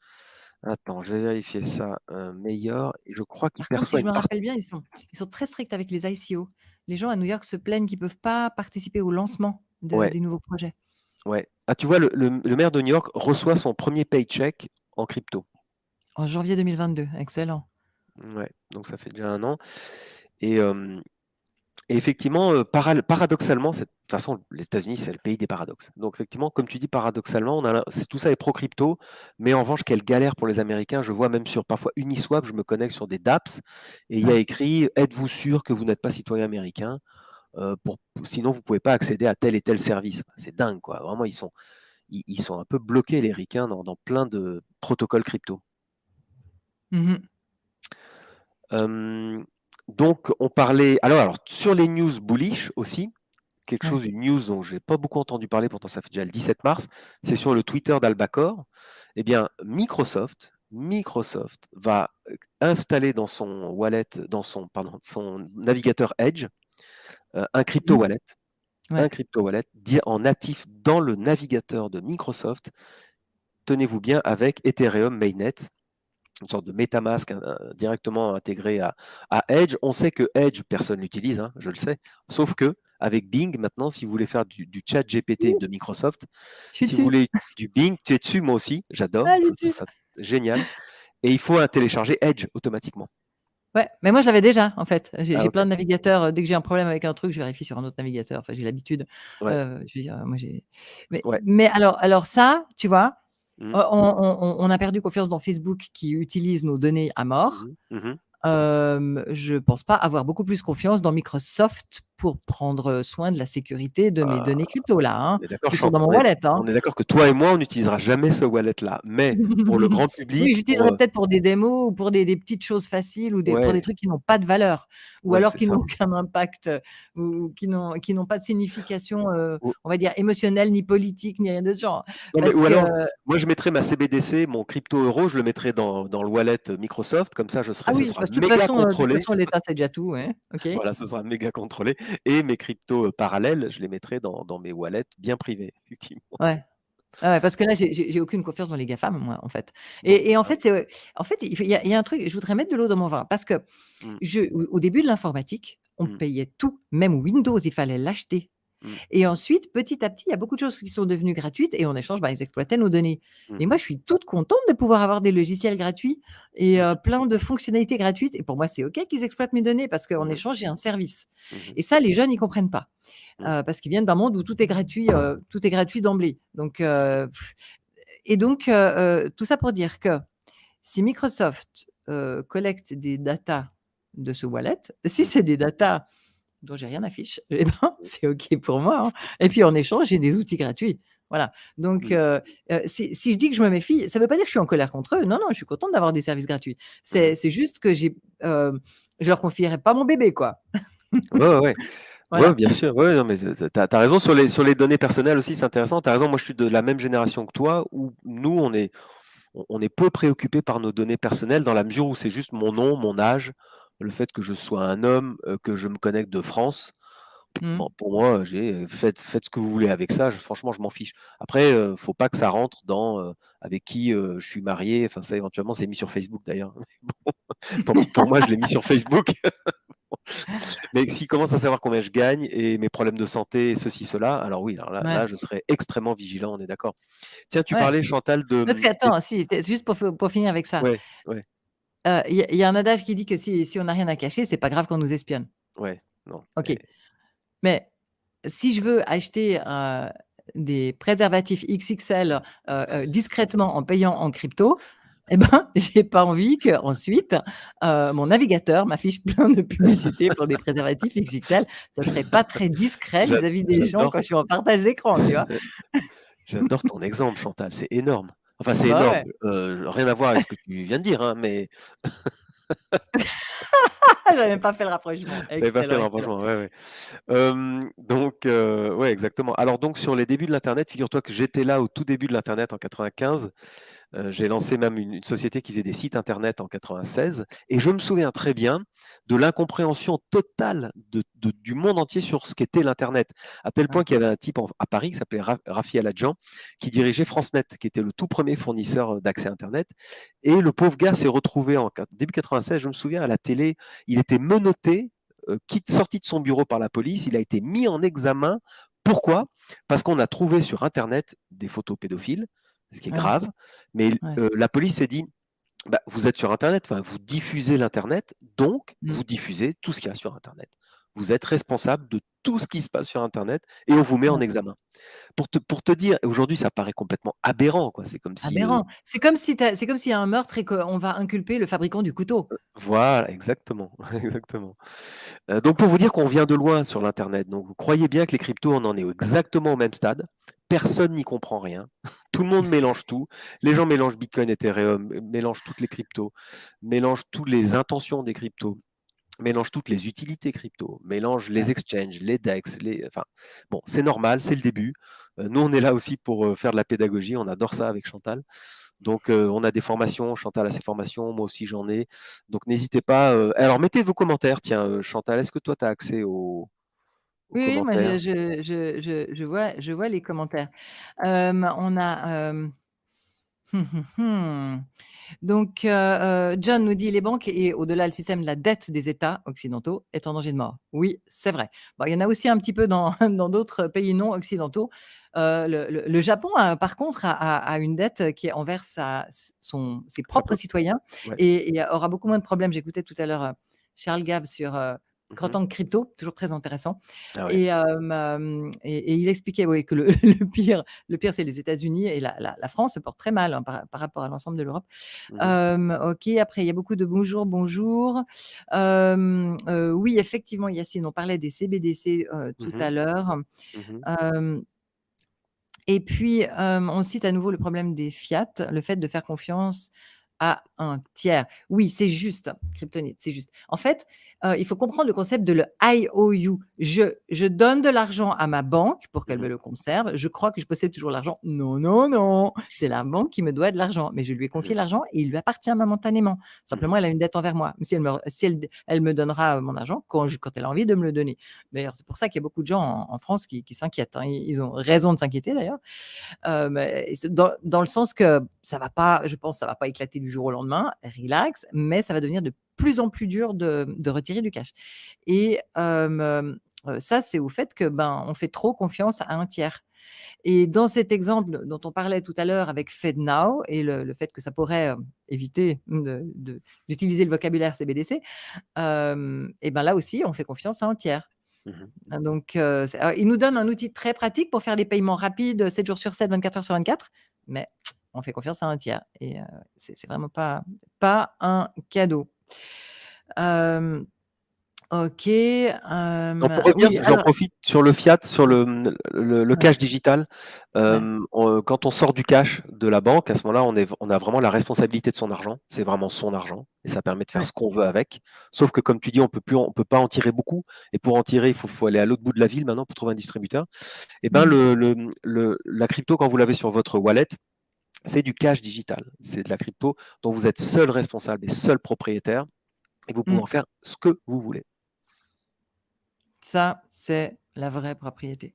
attends, je vais vérifier ça, Mayor, et je crois qu'il Par contre, si perçoit je une me partie. rappelle bien, ils sont très stricts avec les ICO. Les gens à New York se plaignent qu'ils peuvent pas participer au lancement Ouais, des nouveaux projets. ouais. Ah, tu vois, le maire de New York reçoit son premier paycheck en crypto. En janvier 2022, excellent. Ouais, donc ça fait déjà 1 an et et effectivement, paradoxalement, de toute façon, les États-Unis, c'est le pays des paradoxes. Donc effectivement, comme tu dis, paradoxalement, tout ça est pro-crypto, mais en revanche, quelle galère pour les Américains. Je vois même sur parfois Uniswap, je me connecte sur des dApps et il y a Ouais. écrit: «Êtes-vous sûr que vous n'êtes pas citoyen américain? Sinon vous ne pouvez pas accéder à tel et tel service». C'est dingue, quoi. Vraiment, ils sont un peu bloqués, les ricains, dans plein de protocoles crypto. Mmh. Hem, donc on parlait alors sur les news bullish aussi, Ouais. une news dont j'ai pas beaucoup entendu parler, pourtant ça fait déjà le 17 mars, c'est sur le Twitter d'Albacor. Eh bien, Microsoft va installer dans son wallet, son navigateur Edge, un crypto Mmh. wallet, Ouais. en natif dans le navigateur de Microsoft. Tenez-vous bien, avec Ethereum Mainnet, une sorte de MetaMask directement intégré à Edge. On sait que Edge, personne l'utilise, hein, je le sais. Sauf que avec Bing, maintenant, si vous voulez faire du chat GPT Oui, de Microsoft, je suis si vous dessus. voulez du Bing, tu es dessus, moi aussi, j'adore, Ah, je je suis trouve dessus. ça génial. Et il faut télécharger Edge automatiquement. Ouais, mais moi je l'avais déjà en fait. J'ai Ah, j'ai ok. plein de navigateurs, dès que j'ai un problème avec un truc, je vérifie sur un autre navigateur. Enfin, j'ai l'habitude. Ouais, Je veux dire, moi j'ai mais ouais. mais alors ça, tu vois, Mhm, on a perdu confiance dans Facebook qui utilise nos données à mort. mhm, mhm. Je pense pas avoir beaucoup plus confiance dans Microsoft pour prendre soin de la sécurité de mes Ah, données crypto là, hein, on est d'accord, qui sont dans mon wallet, hein. on est d'accord que toi et moi, on n'utilisera jamais ce wallet-là. Mais pour le grand Oui, public, j'utiliserai peut-être pour des démos ou pour des petites choses faciles ou pour des ouais, trucs qui n'ont pas de valeur ou ouais, alors c'est qui ça. n'ont aucun impact, ou qui n'ont pas de signification, on va dire émotionnelle, ni politique, ni rien de ce genre. Non, mais Parce ou que alors, moi, je mettrais ma CBDC, mon crypto euro, je le mettrais dans le wallet Microsoft, comme ça, ah ce oui, sera bah, méga de toute contrôlé. façon l'État c'est déjà tout, ouais, OK. Voilà, ce sera méga contrôlé. Et mes cryptos parallèles, je les mettrai dans mes wallets bien privés, effectivement. Ouais. Ah ouais, parce que là, j'ai aucune confiance dans les GAFAM, moi, en fait. Bon, Et en ah, fait, en fait, il y a un truc, je voudrais mettre de l'eau dans mon vin parce que mmh, au début de l'informatique, on mmh, payait tout, même Windows, il fallait l'acheter. mmh, Et ensuite, petit à petit, il y a beaucoup de choses qui sont devenues gratuites et en échange, bah, ils exploitaient nos données. mmh Et mh, moi, je suis toute contente de pouvoir avoir des logiciels gratuits et mmh plein de fonctionnalités gratuites. Et pour moi, c'est OK qu'ils exploitent mes données parce qu'en mh, échange, j'ai un service. mmh Et ça, les jeunes, ils comprennent pas. mmh, Parce qu'ils viennent d'un monde où tout est gratuit d'emblée. Donc, tout ça pour dire que si Microsoft collecte des datas de ce wallet, si mmh, c'est des datas dont j'ai rien à fiche, eh ben, c'est OK pour moi, hein. Et puis en échange, j'ai des outils gratuits. Voilà. Donc, mmh, si je dis que je me méfie, ça ne veut pas dire que je suis en colère contre eux. Non, non, je suis contente d'avoir des services gratuits. mmh. C'est juste que je leur confierai pas mon bébé, quoi. Ouais, ouais, ouais. Ouais, Voilà. bien sûr. Ouais, non, mais tu as raison sur les données personnelles aussi, c'est intéressant. Tu as raison, moi, je suis de la même génération que toi où nous, on est peu préoccupé par nos données personnelles dans la mesure où c'est juste mon nom, mon âge, le fait que je sois un homme, que je me connecte de France. Mmh. Bon, pour moi, faites ce que vous voulez avec ça, franchement, je m'en fiche. Après, faut pas que ça rentre dans avec qui je suis marié. Enfin, ça, éventuellement, c'est mis sur Facebook d'ailleurs. Bon, tant pis pour moi, je l'ai mis sur Facebook. Mais s'il commence à savoir combien je gagne et mes problèmes de santé, et ceci, cela, alors oui, alors là, Ouais, je serais extrêmement vigilant, on est d'accord. Tiens, tu ouais. parlais, Chantal, Parce qu'attends, si, c'est juste pour finir avec ça. ouais, ouais, Il y a un adage qui dit que si on n'a rien à cacher, c'est pas grave qu'on nous espionne. ouais, non, OK. Mais si je veux acheter, des préservatifs XXL discrètement en payant en crypto, eh ben, j'ai pas envie qu'ensuite mon navigateur m'affiche plein de publicités pour des préservatifs XXL. Ça serait pas très discret J'a vis-à-vis des gens quand j'adore je suis en partage d'écran, tu vois? j'adore ton exemple, Chantal, c'est énorme. Enfin, c'est Bah énorme, ouais. rien à voir avec ce que tu viens de dire, hein, mais J'avais même pas fait le rapprochement. tu avais pas fait Excellent, le excellent. rapprochement, ouais, ouais. Donc ouais, exactement. Alors donc sur les débuts de l'internet, figure-toi que j'étais là au tout début de l'internet en 95. J'ai lancé même une société qui faisait des sites internet en 96 et je me souviens très bien de l'incompréhension totale du monde entier sur ce qu'était l'internet. À tel point Ouais. qu'il y avait un type à Paris qui s'appelait Rafi Aladjian qui dirigeait FranceNet, qui était le tout premier fournisseur d'accès internet. Et le pauvre gars s'est retrouvé en début 96, je me souviens, à la télé, il était menotté, sorti de son bureau par la police, il a été mis en examen. Pourquoi? Parce qu'on a trouvé sur internet des photos pédophiles, ce qui est Ouais, grave, mais ouais. la police s'est dit, bah, vous êtes sur Internet, enfin, vous diffusez l'Internet, donc Mmh. vous diffusez tout ce qu'il y a sur Internet. Vous êtes responsable de tout ce qui se passe sur Internet et on vous met en Ouais. examen. Pour te dire, aujourd'hui, ça paraît complètement aberrant, quoi. C'est comme si, Aberrant. C'est comme s'il y a un meurtre et qu'on va inculper le fabricant du couteau. voilà, exactement, exactement. Donc pour vous dire qu'on vient de loin sur l'internet. Donc vous croyez bien que les cryptos, on en est exactement au même stade. Personne n'y comprend rien. Tout le monde mélange tout. Les gens mélangent Bitcoin, Ethereum, mélangent toutes les cryptos, mélangent toutes les intentions des cryptos, mélangent toutes les utilités crypto, mélangent les Ouais. exchanges, les DEX, enfin bon, c'est normal, c'est le début. Nous, on est là aussi pour faire de la pédagogie. On adore ça avec Chantal. Donc, on a des formations. Chantal a ses formations, moi aussi j'en ai. Donc, n'hésitez pas. Alors, mettez vos commentaires. Tiens, Chantal, est-ce que toi, tu as accès aux Oui, oui, moi commentaires? je vois les commentaires. On a, donc John nous dit: «Les banques et au-delà le système de la dette des États occidentaux est en danger de mort». Oui, c'est vrai. Bon, il y en a aussi un petit peu dans dans d'autres pays non occidentaux. Le Japon par contre a une dette qui est envers ses Ça propres peut. citoyens Ouais. et aura beaucoup moins de problèmes. J'écoutais tout à l'heure, Charles Gave sur, Mhm. 30 ans de crypto, toujours très intéressant Ah ouais. et il expliquait, oui, que le le pire, c'est les États-Unis et la France se porte très mal, hein, par rapport à l'ensemble de l'Europe. Mhm. OK, après il y a beaucoup de bonjour, bonjour. Oui, effectivement, Yacine, on parlait des CBDC, tout Mhm. à l'heure. Mhm. Hem Et puis, on cite à nouveau le problème des fiat, le fait de faire confiance à un tiers. Oui, c'est juste, Kryptonite, c'est juste. En fait, il faut comprendre le concept de le IOU. Je donne de l'argent à ma banque pour qu'elle me Mhm. le conserve. Je crois que je possède toujours l'argent. Non, non, non, c'est la banque qui me doit de l'argent, mais je lui ai confié Mhm. l'argent et il lui appartient momentanément. Mhm. Simplement, elle a une dette envers moi. Mais si elle me donnera, mon argent quand elle a envie de me le donner. D'ailleurs, c'est pour ça qu'il y a beaucoup de gens en France qui s'inquiètent, hein. Ils ont raison de s'inquiéter d'ailleurs. Mais c'est dans le sens que ça va pas, je pense, ça va pas éclater du jour au lendemain, relax, mais ça va devenir de plus en plus dur de retirer du cash et ça, c'est au fait que, ben, on fait trop confiance à un tiers et dans cet exemple dont on parlait tout à l'heure avec FedNow et le fait que ça pourrait, éviter d'utiliser le vocabulaire CBDC, et ben, là aussi, on fait confiance à un tiers. Mhm. Donc, il nous donne un outil très pratique pour faire des paiements rapides, 7 jours sur 7, 24 heures sur 24, mais on fait confiance à un tiers et c'est vraiment pas un cadeau. Hem, OK, Donc pour revenir, oui, j'en alors profite sur le fiat, sur le ouais, cash digital. ouais. Quand on sort du cash de la banque, à ce moment-là, on a vraiment la responsabilité de son argent. C'est vraiment son argent et ça permet de faire Ouais. ce qu'on veut avec. Sauf que comme tu dis, on peut pas en tirer beaucoup et pour en tirer, faut aller à l'autre bout de la ville maintenant pour trouver un distributeur. Et ben Mmh. la crypto, quand vous l'avez sur votre wallet, c'est du cash digital. C'est de la crypto dont vous êtes seul responsable et seul propriétaire et vous pouvez Mmh. en faire ce que vous voulez. Ça, c'est la vraie propriété.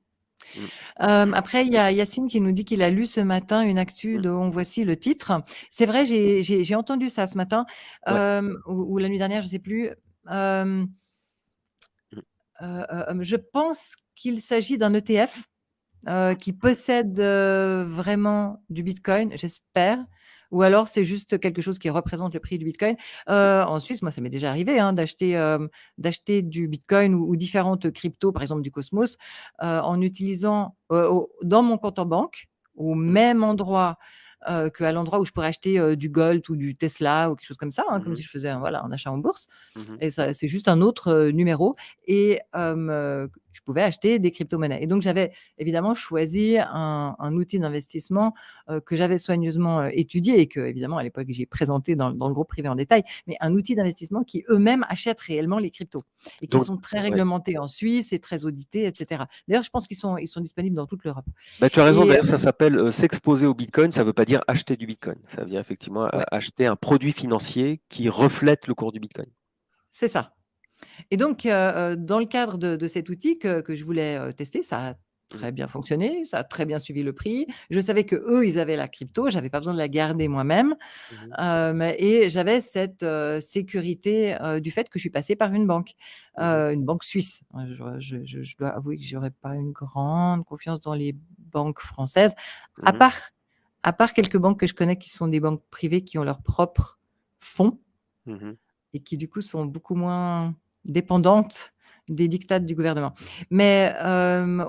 Mmh. Après, il y a Yacine qui nous dit qu'il a lu ce matin une actu Mmh. dont voici le titre. C'est vrai, j'ai entendu ça ce matin, Ouais. ou la nuit dernière, je ne sais plus. Hem, Mmh. je pense qu'il s'agit d'un ETF, qui possède, vraiment du bitcoin, j'espère. ou alors c'est juste quelque chose qui représente le prix du bitcoin. En Suisse, moi, ça m'est déjà arrivé d'acheter du bitcoin ou différentes cryptos, par exemple du Cosmos, en utilisant dans mon compte en banque, au Mmh. même endroit qu'à l'endroit où je pourrais acheter du Gold ou du Tesla ou quelque chose comme ça, comme Mmh si mh. je faisais un achat en bourse. Mmh. Et ça, c'est juste un autre numéro. Et je pouvais acheter des crypto-monnaies. Et donc, j'avais évidemment choisi un outil d'investissement que j'avais soigneusement étudié et que, évidemment, à l'époque, j'ai présenté dans le groupe privé en détail, mais un outil d'investissement qui eux-mêmes achètent réellement les cryptos et qui Donc sont très ouais. réglementés en Suisse et très audités, etc. D'ailleurs, je pense qu'ils sont disponibles dans toute l'Europe. Bah, tu as raison, Et d'ailleurs, ça s'appelle, s'exposer au bitcoin, ça veut pas dire acheter du bitcoin. Ça veut dire effectivement ouais, acheter un produit financier qui reflète le cours du bitcoin. c'est ça. Et donc, dans le cadre de cet outil que je voulais tester, ça a Mmh. très bien fonctionné, ça a très bien suivi le prix. Je savais qu'eux, ils avaient la crypto, j'avais pas besoin de la garder moi-même. Mmh. Et j'avais cette sécurité du fait que je suis passée par Mmh. une banque suisse. Je dois avouer que j'aurais pas une grande confiance dans les banques françaises, à Mmh. part, à part quelques banques que je connais qui sont des banques privées qui ont leurs propres fonds Mmh. et qui du coup sont beaucoup moins dépendantes des diktats du gouvernement. Mais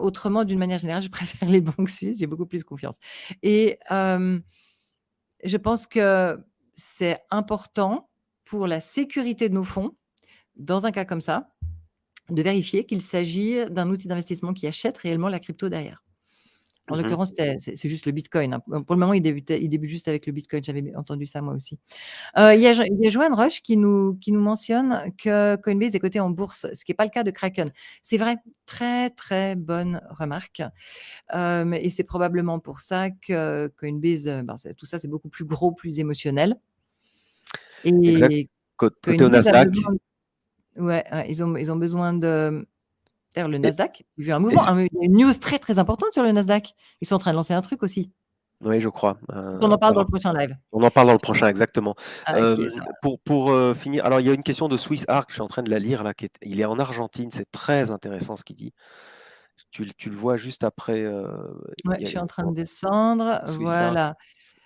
autrement, d'une manière générale, je préfère les banques suisses, j'ai beaucoup plus confiance. Et je pense que c'est important pour la sécurité de nos fonds, dans un cas comme ça, de vérifier qu'il s'agit d'un outil d'investissement qui achète réellement la crypto derrière. En Mmh. l'occurrence, c'est juste le bitcoin, hein. Pour le moment, il débute juste avec le bitcoin, j'avais entendu ça moi aussi. Il y a Joanne Roche qui nous mentionne que Coinbase est coté en bourse, ce qui est pas le cas de Kraken. C'est vrai, très, très bonne remarque, et c'est probablement pour ça que Coinbase, ben, c'est tout ça, c'est beaucoup plus gros, plus émotionnel Exact. et Côté au Coinbase a Nasdaq. besoin, ouais, ouais, ils ont besoin de d'ailleurs le et Nasdaq, j'ai vu et c il y a une news très, très importante sur le Nasdaq. Ils sont en train de lancer un truc aussi. Oui, je crois, On en parle dans le prochain live. on en parle dans le prochain, exactement. Ah OK, ça Pour finir, alors il y a une question de Swiss Arc, je suis en train de la lire là, il est en Argentine, c'est très intéressant ce qu'il dit. Tu le vois juste après, ouais, il y je a suis en train de descendre, Swiss Arc. voilà.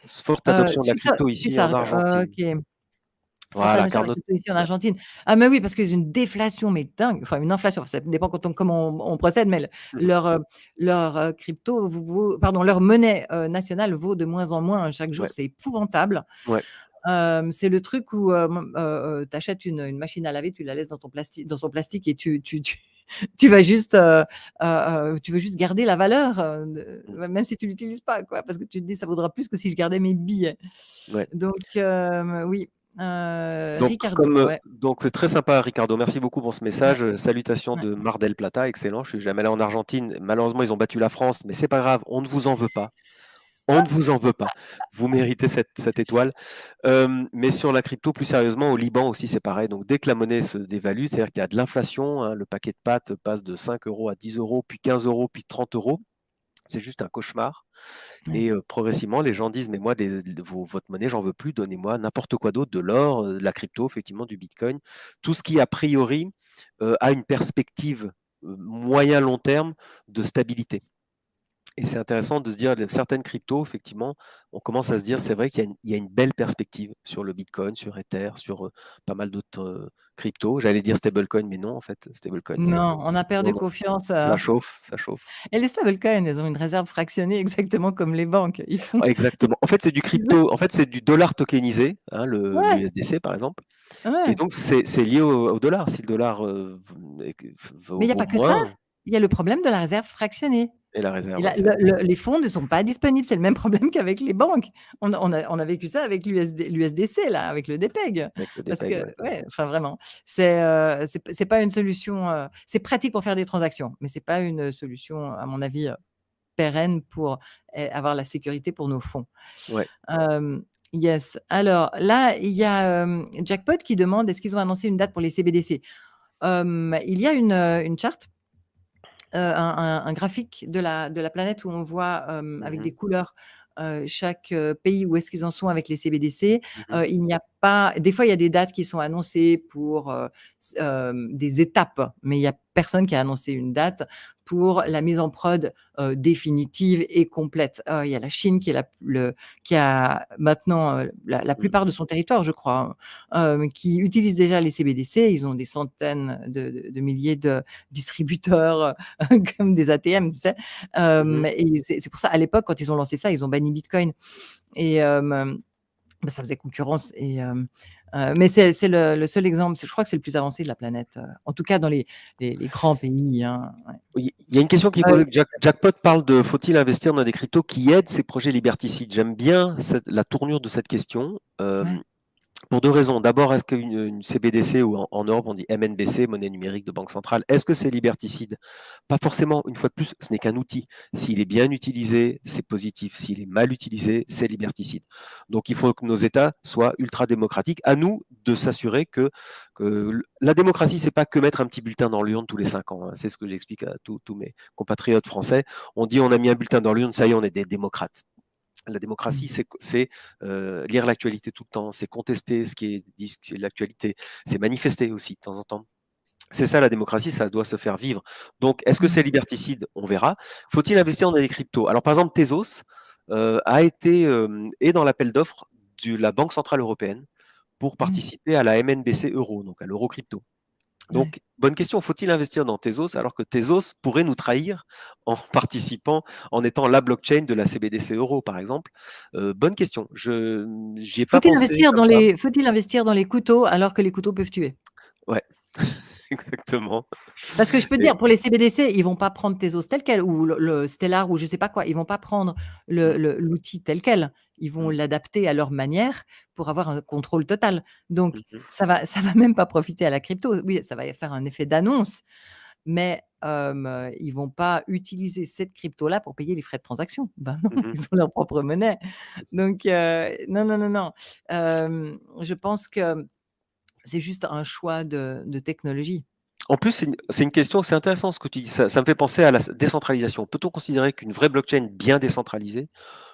Forte adoption de la crypto ici en Suissargue, Argentine. OK. Forte Voilà, adoption de car la notre crypto ici en ouais, Argentine. Ah mais oui, parce qu'ils ont une déflation mais dingue, enfin une inflation, ça dépend comment on procède, mais mmh mh, leur, crypto leur monnaie, nationale vaut de moins en moins chaque jour, ouais, c'est épouvantable. ouais, C'est le truc où, tu achètes une machine à laver, tu la laisses dans son plastique et tu vas juste, tu veux juste garder la valeur, mmh, même si tu l'utilises pas, quoi, parce que tu te dis: «Ça vaudra plus que si je gardais mes billets». ouais. Donc oui, Donc Ricardo, ouais. donc très sympa Ricardo, merci beaucoup pour ce Ouais, message, salutations ouais. de Mar del Plata, excellent. Je suis jamais allé en Argentine, malheureusement ils ont battu la France, mais c'est pas grave, on ne vous en veut pas. On ne vous en veut pas. Vous méritez cette étoile. Mais sur la crypto, plus sérieusement, au Liban aussi, c'est pareil. Donc, dès que la monnaie se dévalue, c'est-à-dire qu'il y a de l'inflation, hein, le paquet de pâtes passe de 5 euros à 10 euros, puis 15 euros, puis 30 euros. C'est juste un cauchemar. Ouais. Et progressivement, les gens disent, mais moi, votre monnaie, j'en veux plus, donnez-moi n'importe quoi d'autre, de l'or, de la crypto, effectivement, du Bitcoin. Tout ce qui, a priori, a une perspective moyen-long terme de stabilité. Et c'est intéressant de se dire, certaines cryptos, effectivement, on commence à se dire, c'est vrai qu'il y a une belle perspective sur le Bitcoin, sur Ether, sur pas mal d'autres cryptos. J'allais dire stablecoin, mais non, en fait, stablecoin, non. Non, on a Non, perdu non, confiance, ça chauffe, ça chauffe. et les stablecoins, elles ont une réserve fractionnée exactement comme les banques. Ils font Ouais, exactement. En fait, c'est du ils ont crypto, en fait, c'est du dollar tokenisé, hein, ouais, l'USDC, par exemple. Et ouais. donc, c'est lié au dollar. Si le dollar Mais il y a vaut pas que ça, moins, il y a le problème de la réserve fractionnée. et la Et réserve, là, ouais, c'est vrai, les fonds ne sont pas disponibles, c'est le même problème qu'avec les banques. On a vécu ça avec l'USDC là, avec le DPEG. avec le Parce DPEG, que ouais. ouais, enfin vraiment, c'est pas une solution, c'est pratique pour faire des transactions, mais c'est pas une solution à mon avis, pérenne pour avoir la sécurité pour nos fonds. Ouais. Yes. Alors là, il y a, Jackpot qui demande: «Est-ce qu'ils ont annoncé une date pour les CBDC?» Il y a une charte, un graphique de la planète où on voit, avec Mhm, des couleurs, chaque, pays où est-ce qu'ils en sont avec les CBDC. mhm, Il n'y a pas. Des fois, il y a des dates qui sont annoncées pour des étapes, mais il y a personne qui a annoncé une date pour la mise en prod définitive et complète. Il y a la Chine qui a maintenant la plupart de son territoire, je crois, qui utilise déjà les CBDC. Ils ont des centaines de milliers de distributeurs comme des ATM, tu sais. Et c'est pour ça, à l'époque, quand ils ont lancé ça, ils ont banni Bitcoin. Et ça faisait concurrence. Mais c'est le seul exemple, je crois que c'est le plus avancé de la planète, en tout cas dans les grands pays. Hein, ouais. Oui, il y a une question qui est posée. Jackpot parle de faut-il investir dans des cryptos qui aident ces projets liberticides? J'aime bien la tournure de cette question. Ouais. Pour deux raisons. D'abord, est-ce qu'une CBDC, ou en Europe on dit MNBC, monnaie numérique de banque centrale, est-ce que c'est liberticide? Pas forcément. Une fois de plus, ce n'est qu'un outil. S'il est bien utilisé, c'est positif. S'il est mal utilisé, c'est liberticide. Donc il faut que nos États soient ultra démocratiques. À nous de s'assurer que la démocratie, c'est pas que mettre un petit bulletin dans l'urne tous les 5 ans. Hein. C'est ce que j'explique à tous mes compatriotes français. On dit on a mis un bulletin dans l'urne, ça y est, on est des démocrates. La démocratie, c'est lire l'actualité tout le temps, c'est contester ce qui est dit, c'est l'actualité, c'est manifester aussi de temps en temps. C'est ça la démocratie, ça doit se faire vivre. Donc, est-ce que c'est liberticide? On verra. Faut-il investir dans des cryptos? Alors, par exemple, Tezos est dans l'appel d'offres de la Banque Centrale Européenne pour participer à la MNBC Euro, donc à l'euro crypto. Donc, bonne question, faut-il investir dans Tezos alors que Tezos pourrait nous trahir en participant, en étant la blockchain de la CBDC Euro, par exemple? Bonne question. J'y ai pas pensé comme ça. Faut-il investir dans les couteaux alors que les couteaux peuvent tuer? Ouais, exactement. Parce que je peux te Et dire, pour les CBDC, ils vont pas prendre Tezos tel quel ou le Stellar ou je sais pas quoi. Ils vont pas prendre l'outil tel quel. Ils vont l'adapter à leur manière pour avoir un contrôle total. Donc ça va même pas profiter à la crypto. Oui, ça va faire un effet d'annonce, mais ils vont pas utiliser cette crypto-là pour payer les frais de transaction. Ben non, ils ont leur propre monnaie. Donc non, non, non, non. Je pense que c'est juste un choix de technologie. En plus, c'est une question, c'est intéressant ce que tu dis. Ça me fait penser à la décentralisation. Peut-on considérer qu'une vraie blockchain bien décentralisée,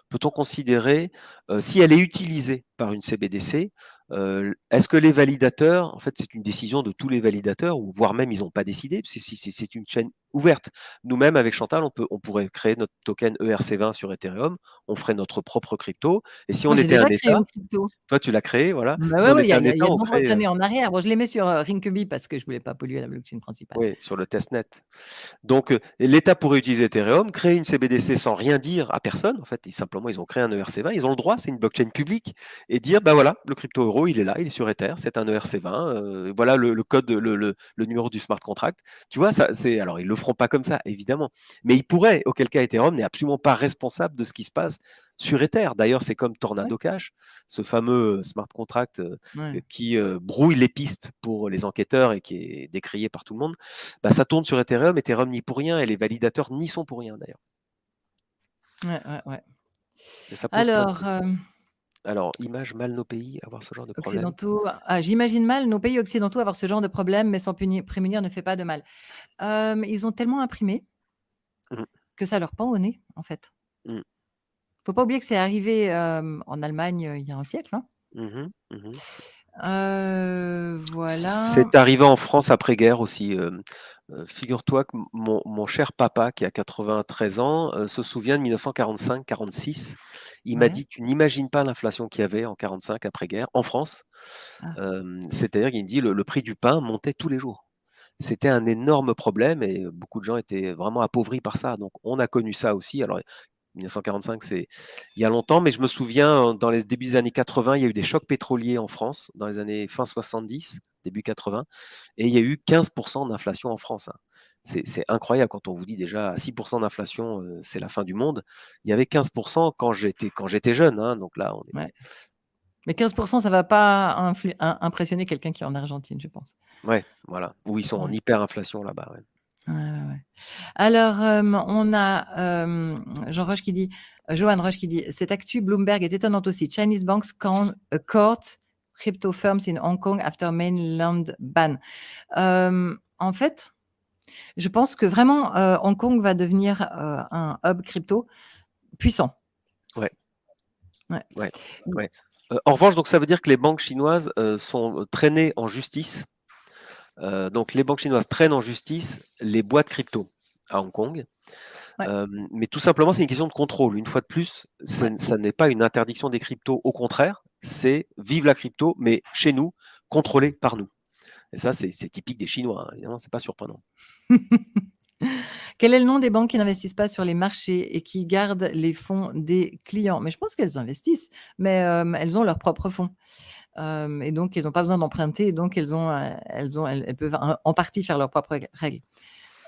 peut-on considérer, si elle est utilisée par une CBDC, est-ce que les validateurs, en fait, c'est une décision de tous les validateurs, ou voire même ils n'ont pas décidé, parce que c'est une chaîne ouverte. Nous-mêmes, avec Chantal, on pourrait créer notre token ERC20 sur Ethereum, on ferait notre propre crypto, et si on Moi, j'ai était un déjà créé État, une crypto. toi tu l'as créé, voilà. Bah, Si ouais, on ouais, il y était a un État, de on nombreuses crée, années en arrière. Bon, je les mets sur Rinkeby parce que je voulais pas polluer la blockchain principale. oui, sur le testnet. Donc, l'État pourrait utiliser Ethereum, créer une CBDC sans rien dire à personne. En fait, simplement, ils ont créé un ERC20, ils ont le droit, c'est une blockchain publique, et dire, bah voilà, le crypto euro, il est là, il est sur Ether, c'est un ERC20, voilà le code, le numéro du smart contract. Tu vois, alors ils le feront pas comme ça, évidemment, mais ils pourraient, auquel cas Ethereum n'est absolument pas responsable de ce qui se passe sur Ether. D'ailleurs, c'est comme Ouais. Tornado Cash, ce fameux smart contract Ouais. qui brouille les pistes pour les enquêteurs et qui est décrié par tout le monde. Bah, ça tourne sur Ethereum. Ethereum n'y pour rien et les validateurs n'y sont pour rien d'ailleurs. Ouais, ouais, ouais. Et ça pose plein de Alors, questions. Alors, image mal nos pays avoir ce genre de problème. occidentaux, j'imagine mal nos pays occidentaux avoir ce genre de problème, mais s'en prémunir ne fait pas de mal. Ils ont tellement imprimé Mmh, que ça leur pend au nez, en fait. mmh, Faut pas oublier que c'est arrivé, en Allemagne, il y a un siècle, hein. mmh, mmh. Voilà. C'est arrivé en France après-guerre aussi. Figure-toi que mon cher papa, qui a 93 ans, se souvient de 1945-46. Il m'a Ouais. dit: «Tu n'imagines pas l'inflation qu'il y avait en 45 après-guerre en France». Ah. C'est-à-dire qu'il me dit: «Le prix du pain montait tous les jours». C'était un énorme problème et beaucoup de gens étaient vraiment appauvris par ça. Donc on a connu ça aussi. Alors 1945, c'est il y a longtemps, mais je me souviens, dans les débuts des années 80, il y a eu des chocs pétroliers en France, dans les années fin 70, début 80, et il y a eu 15 d'inflation en France, hein. C'est incroyable quand on vous dit déjà à 6 d'inflation, c'est la fin du monde. Il y avait 15 quand j'étais jeune, hein, donc là, on est Ouais. Mais 15 ça va pas impressionner quelqu'un qui est en Argentine, je pense. ouais, voilà, où ils sont en Ouais. hyperinflation là-bas, ouais. Ouais, ouais, ouais. Alors, on a, Johan Roche qui dit: «Cette actu Bloomberg est étonnante aussi. Chinese banks court crypto firms in Hong Kong after mainland ban». En fait, je pense que vraiment, Hong Kong va devenir, un hub crypto puissant. Ouais, Ouais. ouais, ouais. En revanche, donc ça veut dire que les banques chinoises, sont traînées en justice. Donc les banques chinoises traînent en justice les boîtes crypto à Hong Kong. Ouais, Mais tout simplement, c'est une question de contrôle. Une fois de plus, ouais. ça n'est pas une interdiction des cryptos, au contraire, c'est vive la crypto, mais chez nous, contrôlé par nous. Et ça, c'est typique des Chinois, hein, évidemment, c'est pas surprenant. Quel est le nom des banques qui n'investissent pas sur les marchés et qui gardent les fonds des clients? Mais je pense qu'elles investissent, mais elles ont leurs propres fonds. Et donc elles n'ont pas besoin d'emprunter et donc elles peuvent en partie faire leurs propres règles.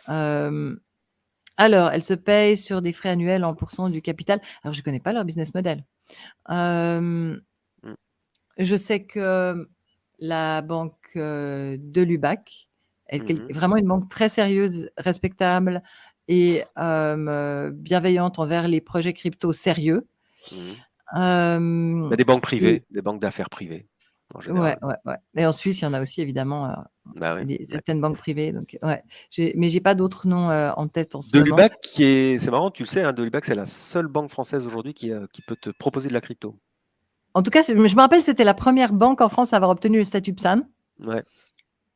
Hem, alors, elles se payent sur des frais annuels en pourcent du capital. Alors je connais pas leur business model. Hem, Mmh. je sais que la banque, de Lubac est Mmh. vraiment une banque très sérieuse, respectable et bienveillante envers les projets crypto sérieux. Mmh. Hem Bah, des banques et privées, des banques d'affaires privées, en ouais, général. ouais, ouais et en Suisse, il y en a aussi évidemment, Bah, oui, des ouais. certaines banques privées donc ouais. J'ai pas d'autres noms, en tête en ce De moment. Lubac c'est marrant, tu le sais, hein, de Lubac, c'est la seule banque française aujourd'hui qui peut te proposer de la crypto. En tout cas, je me rappelle, c'était la première banque en France à avoir obtenu le statut PSAN Ouais,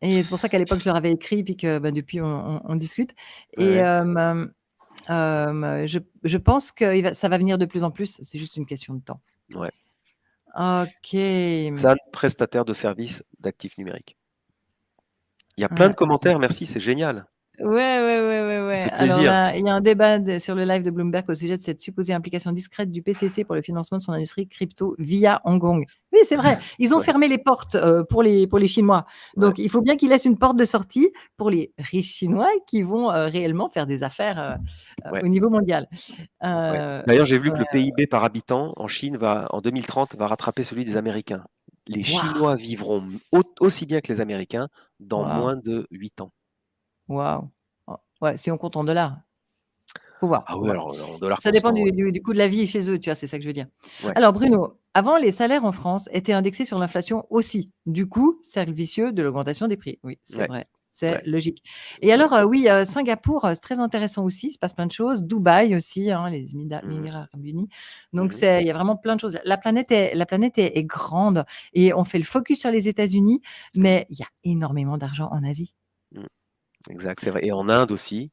et c'est pour ça qu'à l'époque, je leur avais écrit puis que, bah, depuis on discute ouais, et ouais, je pense que ça va venir de plus en plus, c'est juste une question de temps. ouais. OK. PSAN, prestataire de services d'actifs numériques. Il y a plein de Ouais. commentaires, merci, c'est génial. Ouais, ouais, ouais, ouais, Ça ouais. fait Alors plaisir. là, il y a un débat sur le live de Bloomberg au sujet de cette supposée implication discrète du PCC pour le financement de son industrie crypto via Hong Kong. Oui, c'est vrai. Ils ont Ouais, fermé les portes pour les Chinois. ouais, Donc, il faut bien qu'ils laissent une porte de sortie pour les riches Chinois qui vont réellement faire des affaires ouais, au niveau mondial. ouais. Euh, D'ailleurs, j'ai vu que ouais. le PIB par habitant en Chine en 2030, va rattraper celui des Américains. Les Waouh, Chinois vivront aussi bien que les Américains dans waouh, moins de 8 ans. waouh. Oh, ouais, si on compte en dollars. Faut voir, Ah faut oui, voir. alors en dollars Ça dépend constants, ouais. du coût de la vie chez eux, tu vois? C'est ça que je veux dire. Ouais, Alors Bruno, avant les salaires en France étaient indexés sur l'inflation aussi. Du coup, cercle vicieux de l'augmentation des prix. Oui, c'est ouais, vrai, c'est ouais, logique. Et ouais. alors, oui, Singapour, c'est très intéressant aussi, il se passe plein de choses. Dubaï aussi, hein, les Mmh Émirats arabes unis. Donc mh. il y a vraiment plein de choses. La planète est grande et on fait le focus sur les États-Unis, mais il y a énormément d'argent en Asie. Mmh. Exact, c'est vrai et en Inde aussi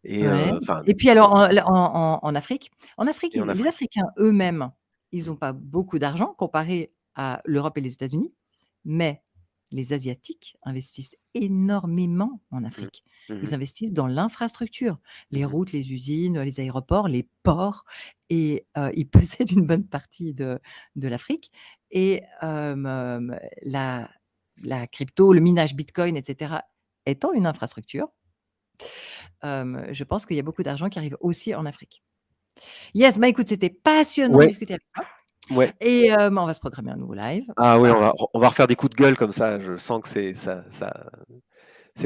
et Ouais enfin, et puis alors en Afrique et en les Afrique. Africains eux-mêmes, ils Mmh. ont pas beaucoup d'argent comparé à l'Europe et les États-Unis, mais les Asiatiques investissent énormément en Mmh. Afrique. Mmh Ils mh. investissent dans l'infrastructure, les Mmh. routes, les usines, les aéroports, les ports et ils possèdent une bonne partie de l'Afrique et la crypto, le minage bitcoin et cetera étant une infrastructure, je pense qu'il y a beaucoup d'argent qui arrive aussi en Afrique. Yes, bah, écoute, c'était passionnant de Ouais, discuter avec toi ouais. et bah, on va se programmer un nouveau live. Ah oui, Voilà. on va refaire des coups de gueule comme ça, je sens que c'est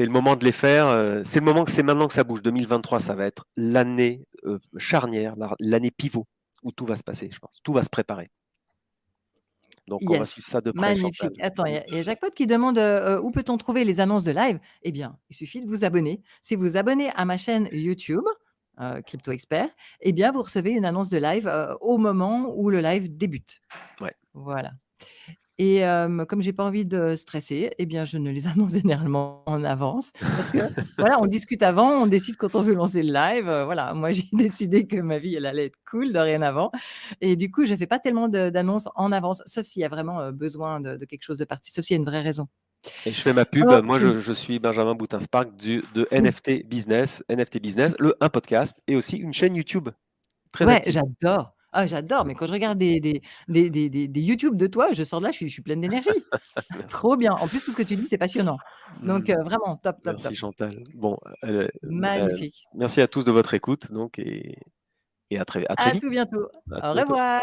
le moment de les faire, c'est maintenant que ça bouge. 2023, ça va être l'année, charnière, l'année pivot où tout va se passer, je pense. Tout va se préparer. Donc on va suivre Yes, ça de près, Chantal. magnifique. Attends, Mmh. il y a Jackpot qui demande, où peut-on trouver les annonces de live? Eh bien, il suffit de vous abonner. Si vous vous abonnez à ma chaîne YouTube, Crypto Expert, eh bien, vous recevez une annonce de live, au moment où le live débute. Ouais. Voilà. Et comme j'ai pas envie de stresser, eh bien, je ne les annonce généralement en avance parce que, voilà, on discute avant, on décide quand on veut lancer le live, voilà. Moi, j'ai décidé que ma vie, elle allait être cool dorénavant et du coup, je fais pas tellement d'annonces en avance, sauf s'il y a vraiment, besoin de quelque chose de sauf s'il y a une vraie raison. Et je fais ma pub, moi OK. je suis Benjamin Boutins-Spark de NFT Business. NFT Business, un podcast et aussi une chaîne YouTube très Ouais, active. j'adore. Ah, j'adore, mais quand je regarde des YouTube de toi, je sors de là, je suis pleine d'énergie. Merci. Trop bien. En plus, tout ce que tu dis, c'est passionnant. Donc Mmh. vraiment top, top, Merci top. Chantal. Bon, Magnifique. merci à tous de votre écoute donc et à très À vite. tout bientôt. À Au tout bientôt. revoir.